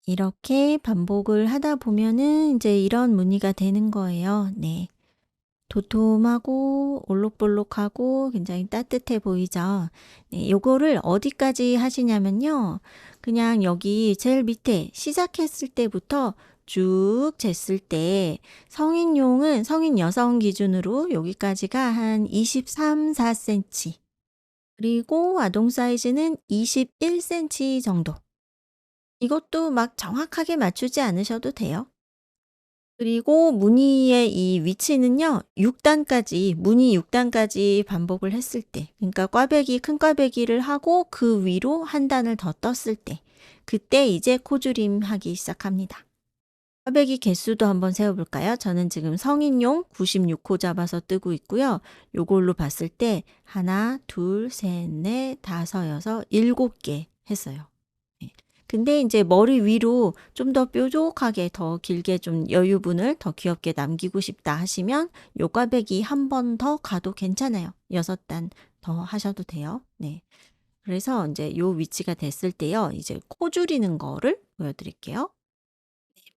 Speaker 1: 이렇게 반복을 하다 보면은 이제 이런 무늬가 되는 거예요. 네. 도톰하고 올록볼록하고 굉장히 따뜻해 보이죠. 네, 요거를 어디까지 하시냐면요. 그냥 여기 제일 밑에 시작했을 때부터 쭉 쟀을 때 성인용은 성인 여성 기준으로 여기까지가 한 23, 4cm 그리고 아동 사이즈는 21cm 정도. 이것도 막 정확하게 맞추지 않으셔도 돼요. 그리고 무늬의 이 위치는요. 6단까지 무늬 6단까지 반복을 했을 때 그러니까 꽈배기 큰 꽈배기를 하고 그 위로 한 단을 더 떴을 때 그때 이제 코줄임 하기 시작합니다. 꽈배기 개수도 한번 세어볼까요? 저는 지금 성인용 96코 잡아서 뜨고 있고요. 요걸로 봤을 때 하나, 둘, 셋, 넷, 다섯, 여섯, 7개 했어요. 네. 근데 이제 머리 위로 좀 더 뾰족하게 더 길게 좀 여유분을 더 귀엽게 남기고 싶다 하시면 요 꽈배기 한 번 더 가도 괜찮아요. 6단 더 하셔도 돼요. 네. 그래서 이제 요 위치가 됐을 때요. 이제 코 줄이는 거를 보여드릴게요.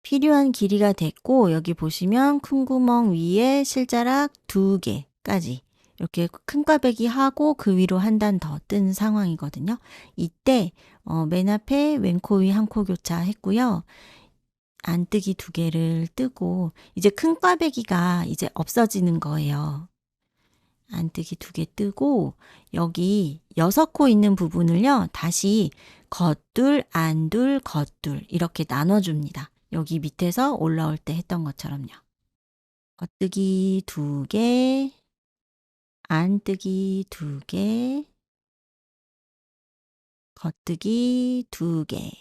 Speaker 1: 필요한 길이가 됐고 여기 보시면 큰 구멍 위에 실자락 2개까지 이렇게 큰 꽈배기 하고 그 위로 한 단 더 뜬 상황이거든요. 이때 맨 앞에 왼코 위 한 코 교차했고요. 안뜨기 2개를 뜨고 이제 큰 꽈배기가 이제 없어지는 거예요. 안뜨기 2개 뜨고 여기 6코 있는 부분을요. 다시 겉둘, 안둘, 겉둘 이렇게 나눠줍니다. 여기 밑에서 올라올 때 했던 것처럼요. 겉뜨기 2개, 안뜨기 2개, 겉뜨기 2개.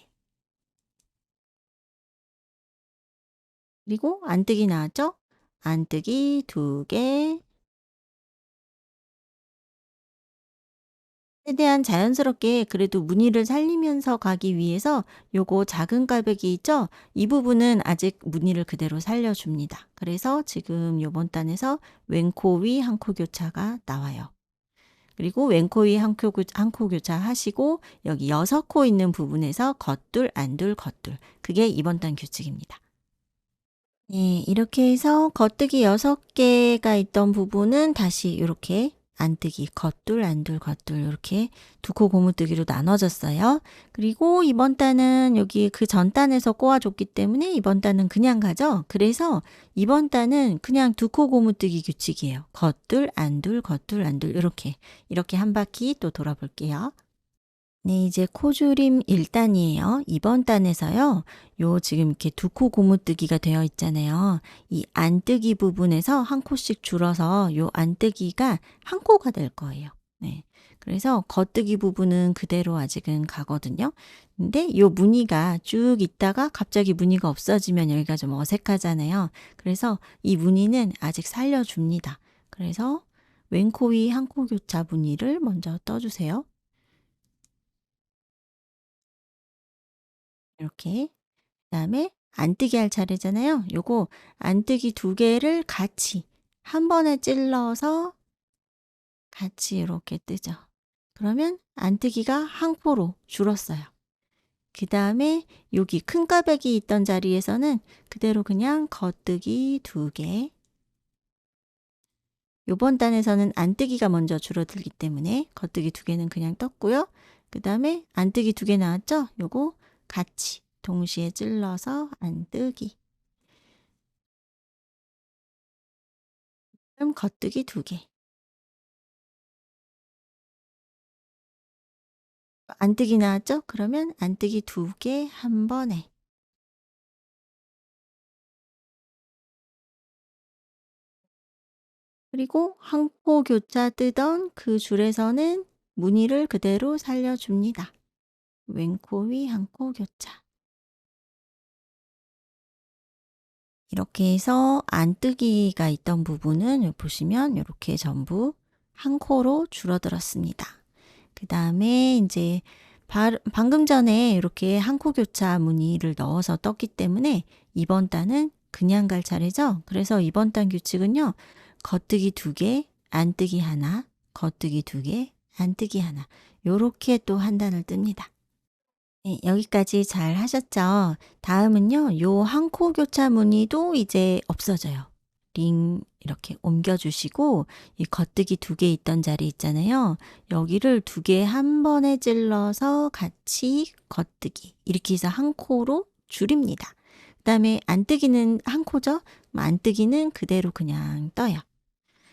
Speaker 1: 그리고 안뜨기 나왔죠? 안뜨기 2개. 최대한 자연스럽게 그래도 무늬를 살리면서 가기 위해서 요거 작은 깔배기 있죠? 이 부분은 아직 무늬를 그대로 살려줍니다. 그래서 지금 요번 단에서 왼코 위 한 코 교차가 나와요. 그리고 왼코 위 한 코 교차 하시고 여기 6코 있는 부분에서 겉둘, 안둘, 겉둘. 그게 이번 단 규칙입니다. 네, 이렇게 해서 겉뜨기 6개가 있던 부분은 다시 이렇게 안뜨기, 겉둘, 안둘, 겉둘 이렇게 2코 고무뜨기로 나눠졌어요. 그리고 이번 단은 여기 그 전 단에서 꼬아줬기 때문에 이번 단은 그냥 가죠. 그래서 이번 단은 그냥 2코 고무뜨기 규칙이에요. 겉둘, 안둘, 겉둘, 안둘 이렇게 한 바퀴 또 돌아볼게요. 네, 이제 코줄임 1단이에요. 이번 단에서요. 요 지금 이렇게 2코 고무뜨기가 되어 있잖아요. 이 안뜨기 부분에서 한 코씩 줄어서 요 안뜨기가 한 코가 될 거예요. 네. 그래서 겉뜨기 부분은 그대로 아직은 가거든요. 근데 요 무늬가 쭉 있다가 갑자기 무늬가 없어지면 여기가 좀 어색하잖아요. 그래서 이 무늬는 아직 살려줍니다. 그래서 왼코 위 한 코 교차 무늬를 먼저 떠주세요. 이렇게. 그다음에 안뜨기 할 차례잖아요. 요거 안뜨기 2개를 같이 한 번에 찔러서 같이 이렇게 뜨죠. 그러면 안뜨기가 한 코로 줄었어요. 그다음에 여기 큰 까베기 있던 자리에서는 그대로 그냥 겉뜨기 2개. 요번 단에서는 안뜨기가 먼저 줄어들기 때문에 겉뜨기 2개는 그냥 떴고요. 그다음에 안뜨기 2개 나왔죠? 요거 같이 동시에 찔러서 안뜨기. 그럼 겉뜨기 2개. 안뜨기 나왔죠? 그러면 안뜨기 2개 한 번에. 그리고 한 코 교차 뜨던 그 줄에서는 무늬를 그대로 살려줍니다. 왼코 위 한 코 교차. 이렇게 해서 안뜨기가 있던 부분은 여기 보시면 이렇게 전부 한 코로 줄어들었습니다. 그 다음에 이제 방금 전에 이렇게 한 코 교차 무늬를 넣어서 떴기 때문에 이번 단은 그냥 갈 차례죠. 그래서 이번 단 규칙은요. 겉뜨기 2개, 안뜨기 하나, 겉뜨기 2개, 안뜨기 하나. 요렇게 또 한 단을 뜹니다. 네, 여기까지 잘 하셨죠? 다음은요. 요 한 코 교차 무늬도 이제 없어져요. 링 이렇게 옮겨주시고 이 겉뜨기 2개 있던 자리 있잖아요. 여기를 2개 한 번에 찔러서 같이 겉뜨기 이렇게 해서 한 코로 줄입니다. 그 다음에 안뜨기는 한 코죠? 안뜨기는 그대로 그냥 떠요.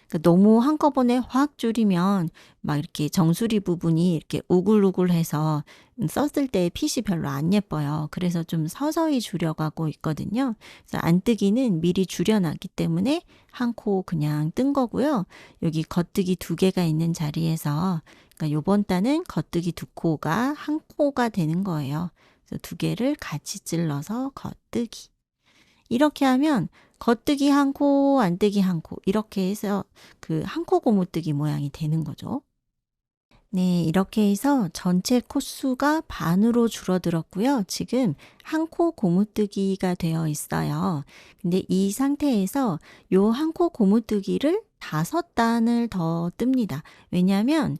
Speaker 1: 그러니까 너무 한꺼번에 확 줄이면 막 이렇게 정수리 부분이 이렇게 우글우글해서 썼을 때 핏이 별로 안 예뻐요. 그래서 좀 서서히 줄여가고 있거든요. 그래서 안뜨기는 미리 줄여놨기 때문에 한 코 그냥 뜬 거고요. 여기 겉뜨기 2개가 있는 자리에서 그러니까 요번 단은 겉뜨기 2코가 한 코가 되는 거예요. 그래서 2개를 같이 찔러서 겉뜨기. 이렇게 하면 겉뜨기 한 코, 안뜨기 한 코 이렇게 해서 그 한 코 고무뜨기 모양이 되는 거죠. 네, 이렇게 해서 전체 코수가 반으로 줄어들었고요. 지금 한 코 고무뜨기가 되어 있어요. 근데 이 상태에서 요 한 코 고무뜨기를 5단을 더 뜹니다. 왜냐하면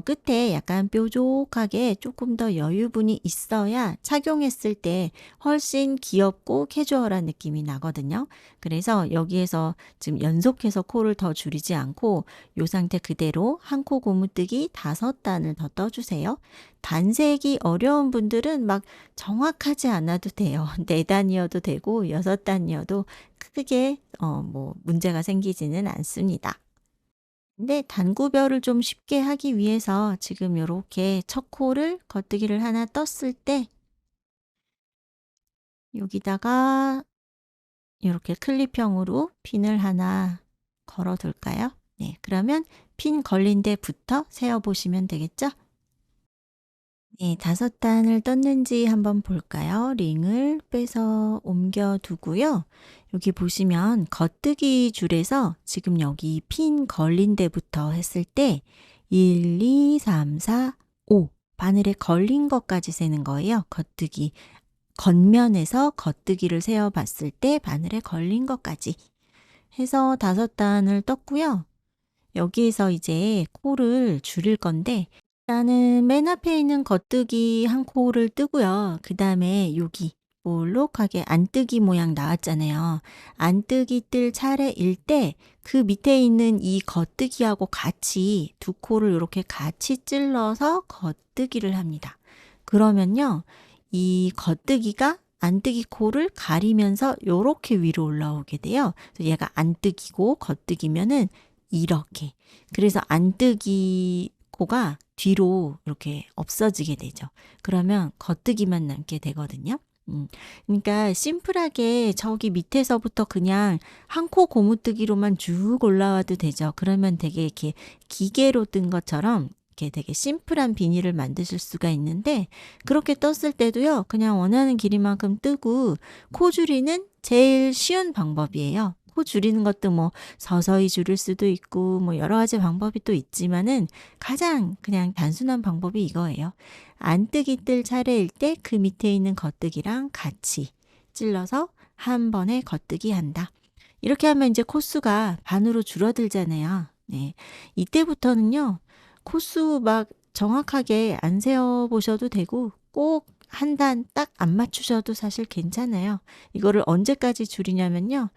Speaker 1: 끝에 약간 뾰족하게 조금 더 여유분이 있어야 착용했을 때 훨씬 귀엽고 캐주얼한 느낌이 나거든요. 그래서 여기에서 지금 연속해서 코를 더 줄이지 않고 요 상태 그대로 한 코 고무뜨기 5단을 더 떠주세요. 단색이 어려운 분들은 막 정확하지 않아도 돼요. 4단이어도 되고 6단이어도 크게 뭐 문제가 생기지는 않습니다. 근데 단구별을 좀 쉽게 하기 위해서 지금 요렇게 첫 코를 겉뜨기를 하나 떴을 때 여기다가 이렇게 클립형으로 핀을 하나 걸어 둘까요? 네, 그러면 핀 걸린 데부터 세어 보시면 되겠죠? 네, 5단을 떴는지 한번 볼까요? 링을 빼서 옮겨 두고요. 여기 보시면 겉뜨기 줄에서 지금 여기 핀 걸린 데부터 했을 때 1, 2, 3, 4, 5 바늘에 걸린 것까지 세는 거예요. 겉뜨기 겉면에서 겉뜨기를 세어 봤을 때 바늘에 걸린 것까지 해서 5단을 떴고요. 여기에서 이제 코를 줄일 건데 일단은 맨 앞에 있는 겉뜨기 한 코를 뜨고요. 그 다음에 여기 볼록하게 안뜨기 모양 나왔잖아요. 안뜨기 뜰 차례일 때 그 밑에 있는 이 겉뜨기하고 같이 두 코를 이렇게 같이 찔러서 겉뜨기를 합니다. 그러면요. 이 겉뜨기가 안뜨기 코를 가리면서 이렇게 위로 올라오게 돼요. 그래서 얘가 안뜨기고 겉뜨기면은 이렇게. 그래서 안뜨기 코가 뒤로 이렇게 없어지게 되죠. 그러면 겉뜨기만 남게 되거든요. 그러니까 심플하게 저기 밑에서부터 그냥 한 코 고무뜨기로만 쭉 올라와도 되죠. 그러면 되게 이렇게 기계로 뜬 것처럼 이렇게 되게 심플한 비닐을 만드실 수가 있는데 그렇게 떴을 때도요. 그냥 원하는 길이만큼 뜨고 코 줄이는 제일 쉬운 방법이에요. 코 줄이는 것도 뭐 서서히 줄일 수도 있고 뭐 여러 가지 방법이 또 있지만은 가장 그냥 단순한 방법이 이거예요. 안뜨기 뜰 차례일 때 그 밑에 있는 겉뜨기랑 같이 찔러서 한 번에 겉뜨기 한다. 이렇게 하면 이제 코수가 반으로 줄어들잖아요. 네. 이때부터는요. 코수 막 정확하게 안 세어 보셔도 되고 꼭 한 단 딱 안 맞추셔도 사실 괜찮아요. 이거를 언제까지 줄이냐면요.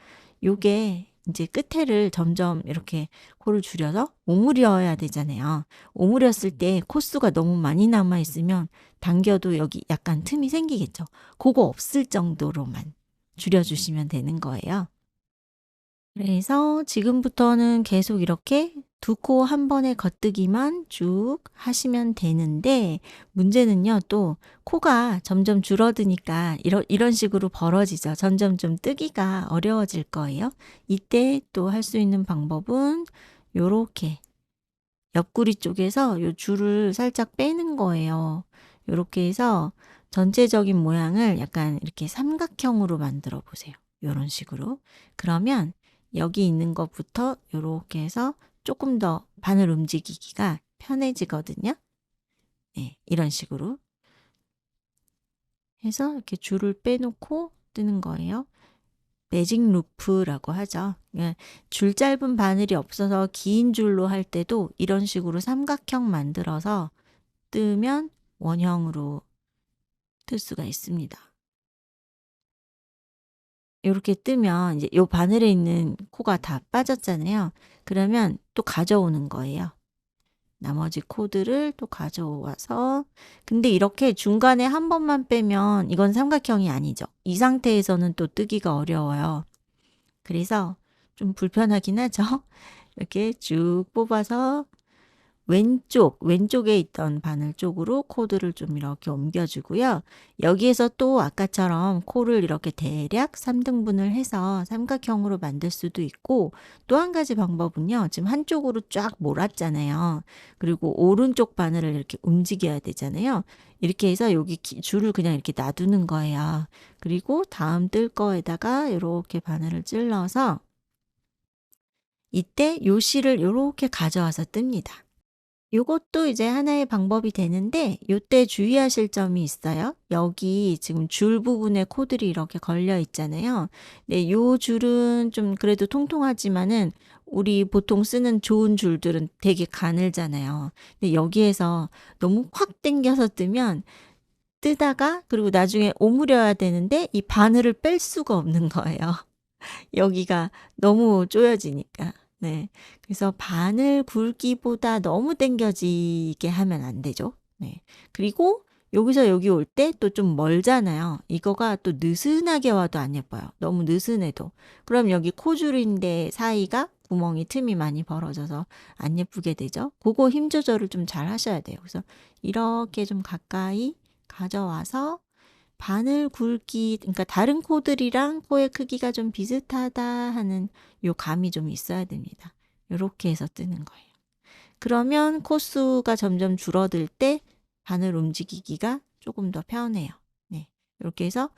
Speaker 1: 요게 이제 끝에를 점점 이렇게 코를 줄여서 오므려야 되잖아요. 오므렸을 때 코수가 너무 많이 남아 있으면 당겨도 여기 약간 틈이 생기겠죠. 그거 없을 정도로만 줄여주시면 되는 거예요. 그래서 지금부터는 계속 이렇게 두 코 한 번에 겉뜨기만 쭉 하시면 되는데 문제는요. 또 코가 점점 줄어드니까 이런 식으로 벌어지죠. 점점 좀 뜨기가 어려워질 거예요. 이때 또 할 수 있는 방법은 요렇게 옆구리 쪽에서 요 줄을 살짝 빼는 거예요. 요렇게 해서 전체적인 모양을 약간 이렇게 삼각형으로 만들어 보세요. 요런 식으로. 그러면 여기 있는 것부터 요렇게 해서 조금 더 바늘 움직이기가 편해지거든요. 네, 이런 식으로 해서 이렇게 줄을 빼놓고 뜨는 거예요. 매직 루프라고 하죠. 줄 짧은 바늘이 없어서 긴 줄로 할 때도 이런 식으로 삼각형 만들어서 뜨면 원형으로 틀 수가 있습니다. 이렇게 뜨면 이제 요 바늘에 있는 코가 다 빠졌잖아요. 그러면 또 가져오는 거예요. 나머지 코드를 또 가져와서 근데 이렇게 중간에 한 번만 빼면 이건 삼각형이 아니죠. 이 상태에서는 또 뜨기가 어려워요. 그래서 좀 불편하긴 하죠. 이렇게 쭉 뽑아서 왼쪽에 있던 바늘 쪽으로 코드를 좀 이렇게 옮겨주고요. 여기에서 또 아까처럼 코를 이렇게 대략 3등분을 해서 삼각형으로 만들 수도 있고 또 한 가지 방법은요. 지금 한쪽으로 쫙 몰았잖아요. 그리고 오른쪽 바늘을 이렇게 움직여야 되잖아요. 이렇게 해서 여기 줄을 그냥 이렇게 놔두는 거예요. 그리고 다음 뜰 거에다가 이렇게 바늘을 찔러서 이때 요 실을 이렇게 가져와서 뜹니다. 요것도 이제 하나의 방법이 되는데 요때 주의하실 점이 있어요. 여기 지금 줄 부분에 코들이 이렇게 걸려 있잖아요. 네, 요 줄은 좀 그래도 통통하지만은 우리 보통 쓰는 좋은 줄들은 되게 가늘잖아요. 근데 여기에서 너무 확 당겨서 뜨면 뜨다가 그리고 나중에 오므려야 되는데 이 바늘을 뺄 수가 없는 거예요. 여기가 너무 조여지니까. 네. 그래서 바늘 굵기보다 너무 당겨지게 하면 안 되죠. 네. 그리고 여기서 여기 올 때 또 좀 멀잖아요. 이거가 또 느슨하게 와도 안 예뻐요. 너무 느슨해도. 그럼 여기 코줄인데 사이가 구멍이 틈이 많이 벌어져서 안 예쁘게 되죠. 그거 힘 조절을 좀 잘 하셔야 돼요. 그래서 이렇게 좀 가까이 가져와서 바늘 굵기, 그러니까 다른 코들이랑 코의 크기가 좀 비슷하다 하는 요 감이 좀 있어야 됩니다. 요렇게 해서 뜨는 거예요. 그러면 코수가 점점 줄어들 때 바늘 움직이기가 조금 더 편해요. 네. 이렇게 해서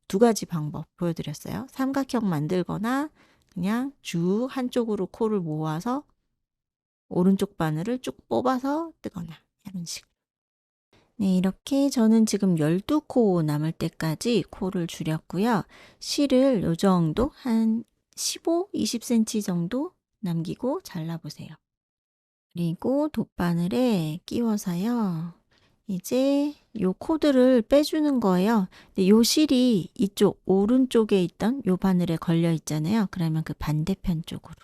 Speaker 1: 두 가지 방법 보여드렸어요. 삼각형 만들거나 그냥 쭉 한쪽으로 코를 모아서 오른쪽 바늘을 쭉 뽑아서 뜨거나 이런 식으로. 네, 이렇게 저는 지금 12코 남을 때까지 코를 줄였고요. 실을 요 정도 한 15, 20cm 정도 남기고 잘라보세요. 그리고 돗바늘에 끼워서요. 이제 요 코드를 빼주는 거예요. 근데 요 실이 이쪽 오른쪽에 있던 요 바늘에 걸려 있잖아요. 그러면 그 반대편 쪽으로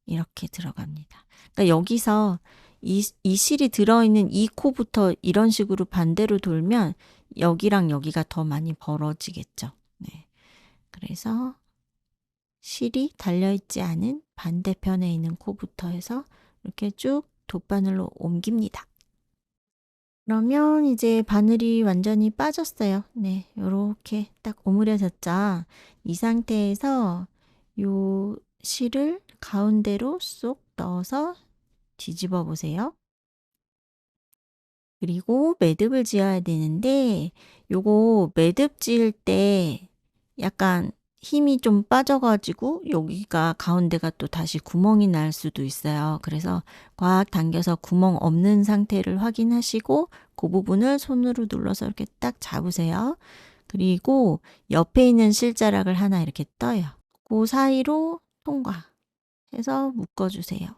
Speaker 1: 이렇게 들어갑니다. 그러니까 여기서 이 실이 들어있는 이 코부터 이런 식으로 반대로 돌면 여기랑 여기가 더 많이 벌어지겠죠. 네. 그래서 실이 달려있지 않은 반대편에 있는 코부터 해서 이렇게 쭉 돗바늘로 옮깁니다. 그러면 이제 바늘이 완전히 빠졌어요. 네, 요렇게 딱 오므려졌죠. 이 상태에서 요 실을 가운데로 쏙 넣어서 뒤집어 보세요. 그리고 매듭을 지어야 되는데 요거 매듭 지을 때 약간 힘이 좀 빠져가지고 여기가 가운데가 또 다시 구멍이 날 수도 있어요. 그래서 꽉 당겨서 구멍 없는 상태를 확인하시고 그 부분을 손으로 눌러서 이렇게 딱 잡으세요. 그리고 옆에 있는 실자락을 하나 이렇게 떠요. 그 사이로 통과해서 묶어주세요.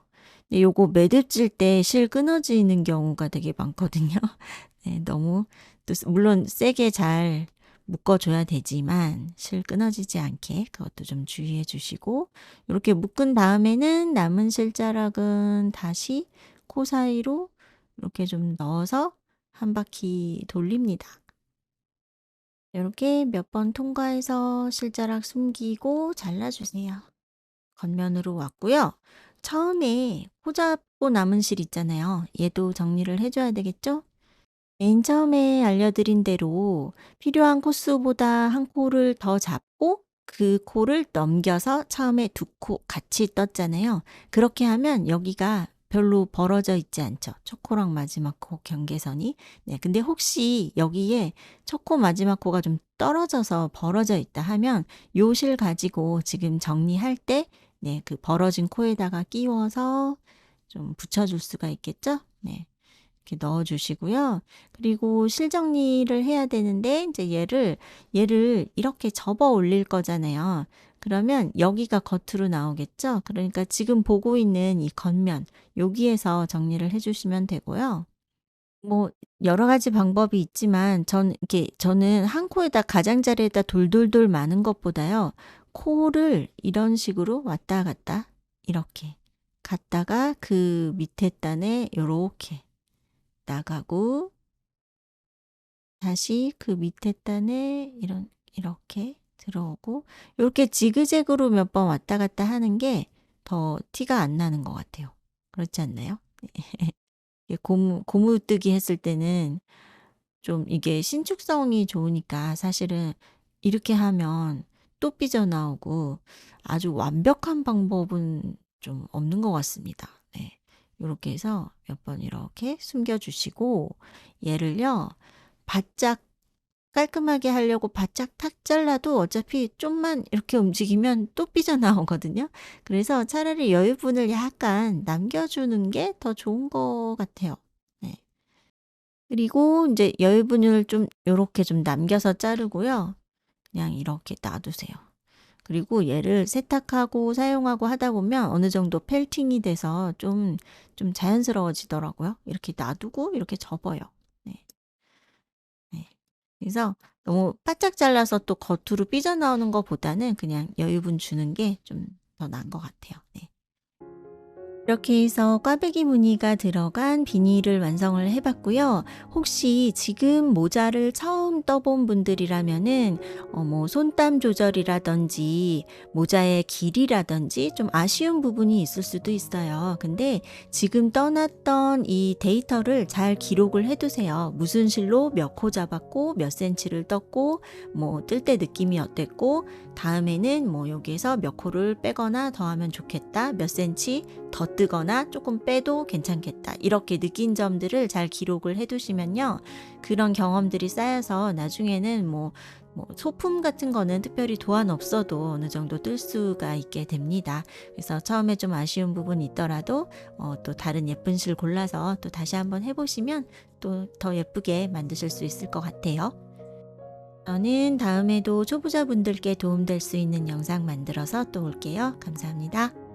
Speaker 1: 근데 요거 매듭 질 때 실 끊어지는 경우가 되게 많거든요. 네, 너무 또 물론 세게 잘 묶어줘야 되지만 실 끊어지지 않게 그것도 좀 주의해 주시고 이렇게 묶은 다음에는 남은 실자락은 다시 코 사이로 이렇게 좀 넣어서 한 바퀴 돌립니다. 이렇게 몇 번 통과해서 실자락 숨기고 잘라주세요. 겉면으로 왔고요. 처음에 코 잡고 남은 실 있잖아요. 얘도 정리를 해줘야 되겠죠? 맨 처음에 알려드린 대로 필요한 코수보다 한 코를 더 잡고 그 코를 넘겨서 처음에 두 코 같이 떴잖아요. 그렇게 하면 여기가 별로 벌어져 있지 않죠. 첫 코랑 마지막 코 경계선이. 네, 근데 혹시 여기에 첫 코 마지막 코가 좀 떨어져서 벌어져 있다 하면 요 실 가지고 지금 정리할 때 네, 그 벌어진 코에다가 끼워서 좀 붙여줄 수가 있겠죠? 네. 이렇게 넣어 주시고요. 그리고 실 정리를 해야 되는데 이제 얘를 이렇게 접어 올릴 거잖아요. 그러면 여기가 겉으로 나오겠죠? 그러니까 지금 보고 있는 이 겉면 여기에서 정리를 해 주시면 되고요. 뭐 여러 가지 방법이 있지만 저는 한 코에다 가장자리에다 돌돌돌 마는 것보다요. 코를 이런 식으로 왔다 갔다 이렇게 갔다가 그 밑에 단에 요렇게 나가고 다시 그 밑에 단에 이렇게 들어오고 이렇게 지그재그로 몇 번 왔다 갔다 하는 게 더 티가 안 나는 것 같아요. 그렇지 않나요? 고무뜨기 했을 때는 좀 이게 신축성이 좋으니까 사실은 이렇게 하면 또 삐져나오고 아주 완벽한 방법은 좀 없는 것 같습니다. 네. 요렇게 해서 몇 번 이렇게 숨겨 주시고 얘를요 바짝 깔끔하게 하려고 바짝 탁 잘라도 어차피 좀만 이렇게 움직이면 또 삐져나오거든요. 그래서 차라리 여유분을 약간 남겨주는 게 더 좋은 것 같아요. 네. 그리고 이제 여유분을 좀 요렇게 좀 남겨서 자르고요. 그냥 이렇게 놔두세요. 그리고 얘를 세탁하고 사용하고 하다 보면 어느 정도 펠팅이 돼서 좀 자연스러워지더라고요. 이렇게 놔두고 이렇게 접어요. 네. 네. 그래서 너무 바짝 잘라서 또 겉으로 삐져나오는 것보다는 그냥 여유분 주는 게 좀 더 나은 것 같아요. 네. 이렇게 해서 꽈배기 무늬가 들어간 비닐을 완성을 해 봤고요. 혹시 지금 모자를 처음 떠본 분들이라면은 뭐 손땀 조절이라든지 모자의 길이라든지 좀 아쉬운 부분이 있을 수도 있어요. 근데 지금 떠났던 이 데이터를 잘 기록을 해 두세요. 무슨 실로 몇 코 잡았고 몇 센치를 떴고 뭐 뜰 때 느낌이 어땠고 다음에는 뭐 여기에서 몇 코를 빼거나 더하면 좋겠다. 몇 센치 더 뜨거나 조금 빼도 괜찮겠다. 이렇게 느낀 점들을 잘 기록을 해 두시면요. 그런 경험들이 쌓여서 나중에는 뭐 소품 같은 거는 특별히 도안 없어도 어느 정도 뜰 수가 있게 됩니다. 그래서 처음에 좀 아쉬운 부분이 있더라도 또 다른 예쁜 실 골라서 또 다시 한번 해 보시면 또 더 예쁘게 만드실 수 있을 것 같아요. 저는 다음에도 초보자분들께 도움될 수 있는 영상 만들어서 또 올게요. 감사합니다.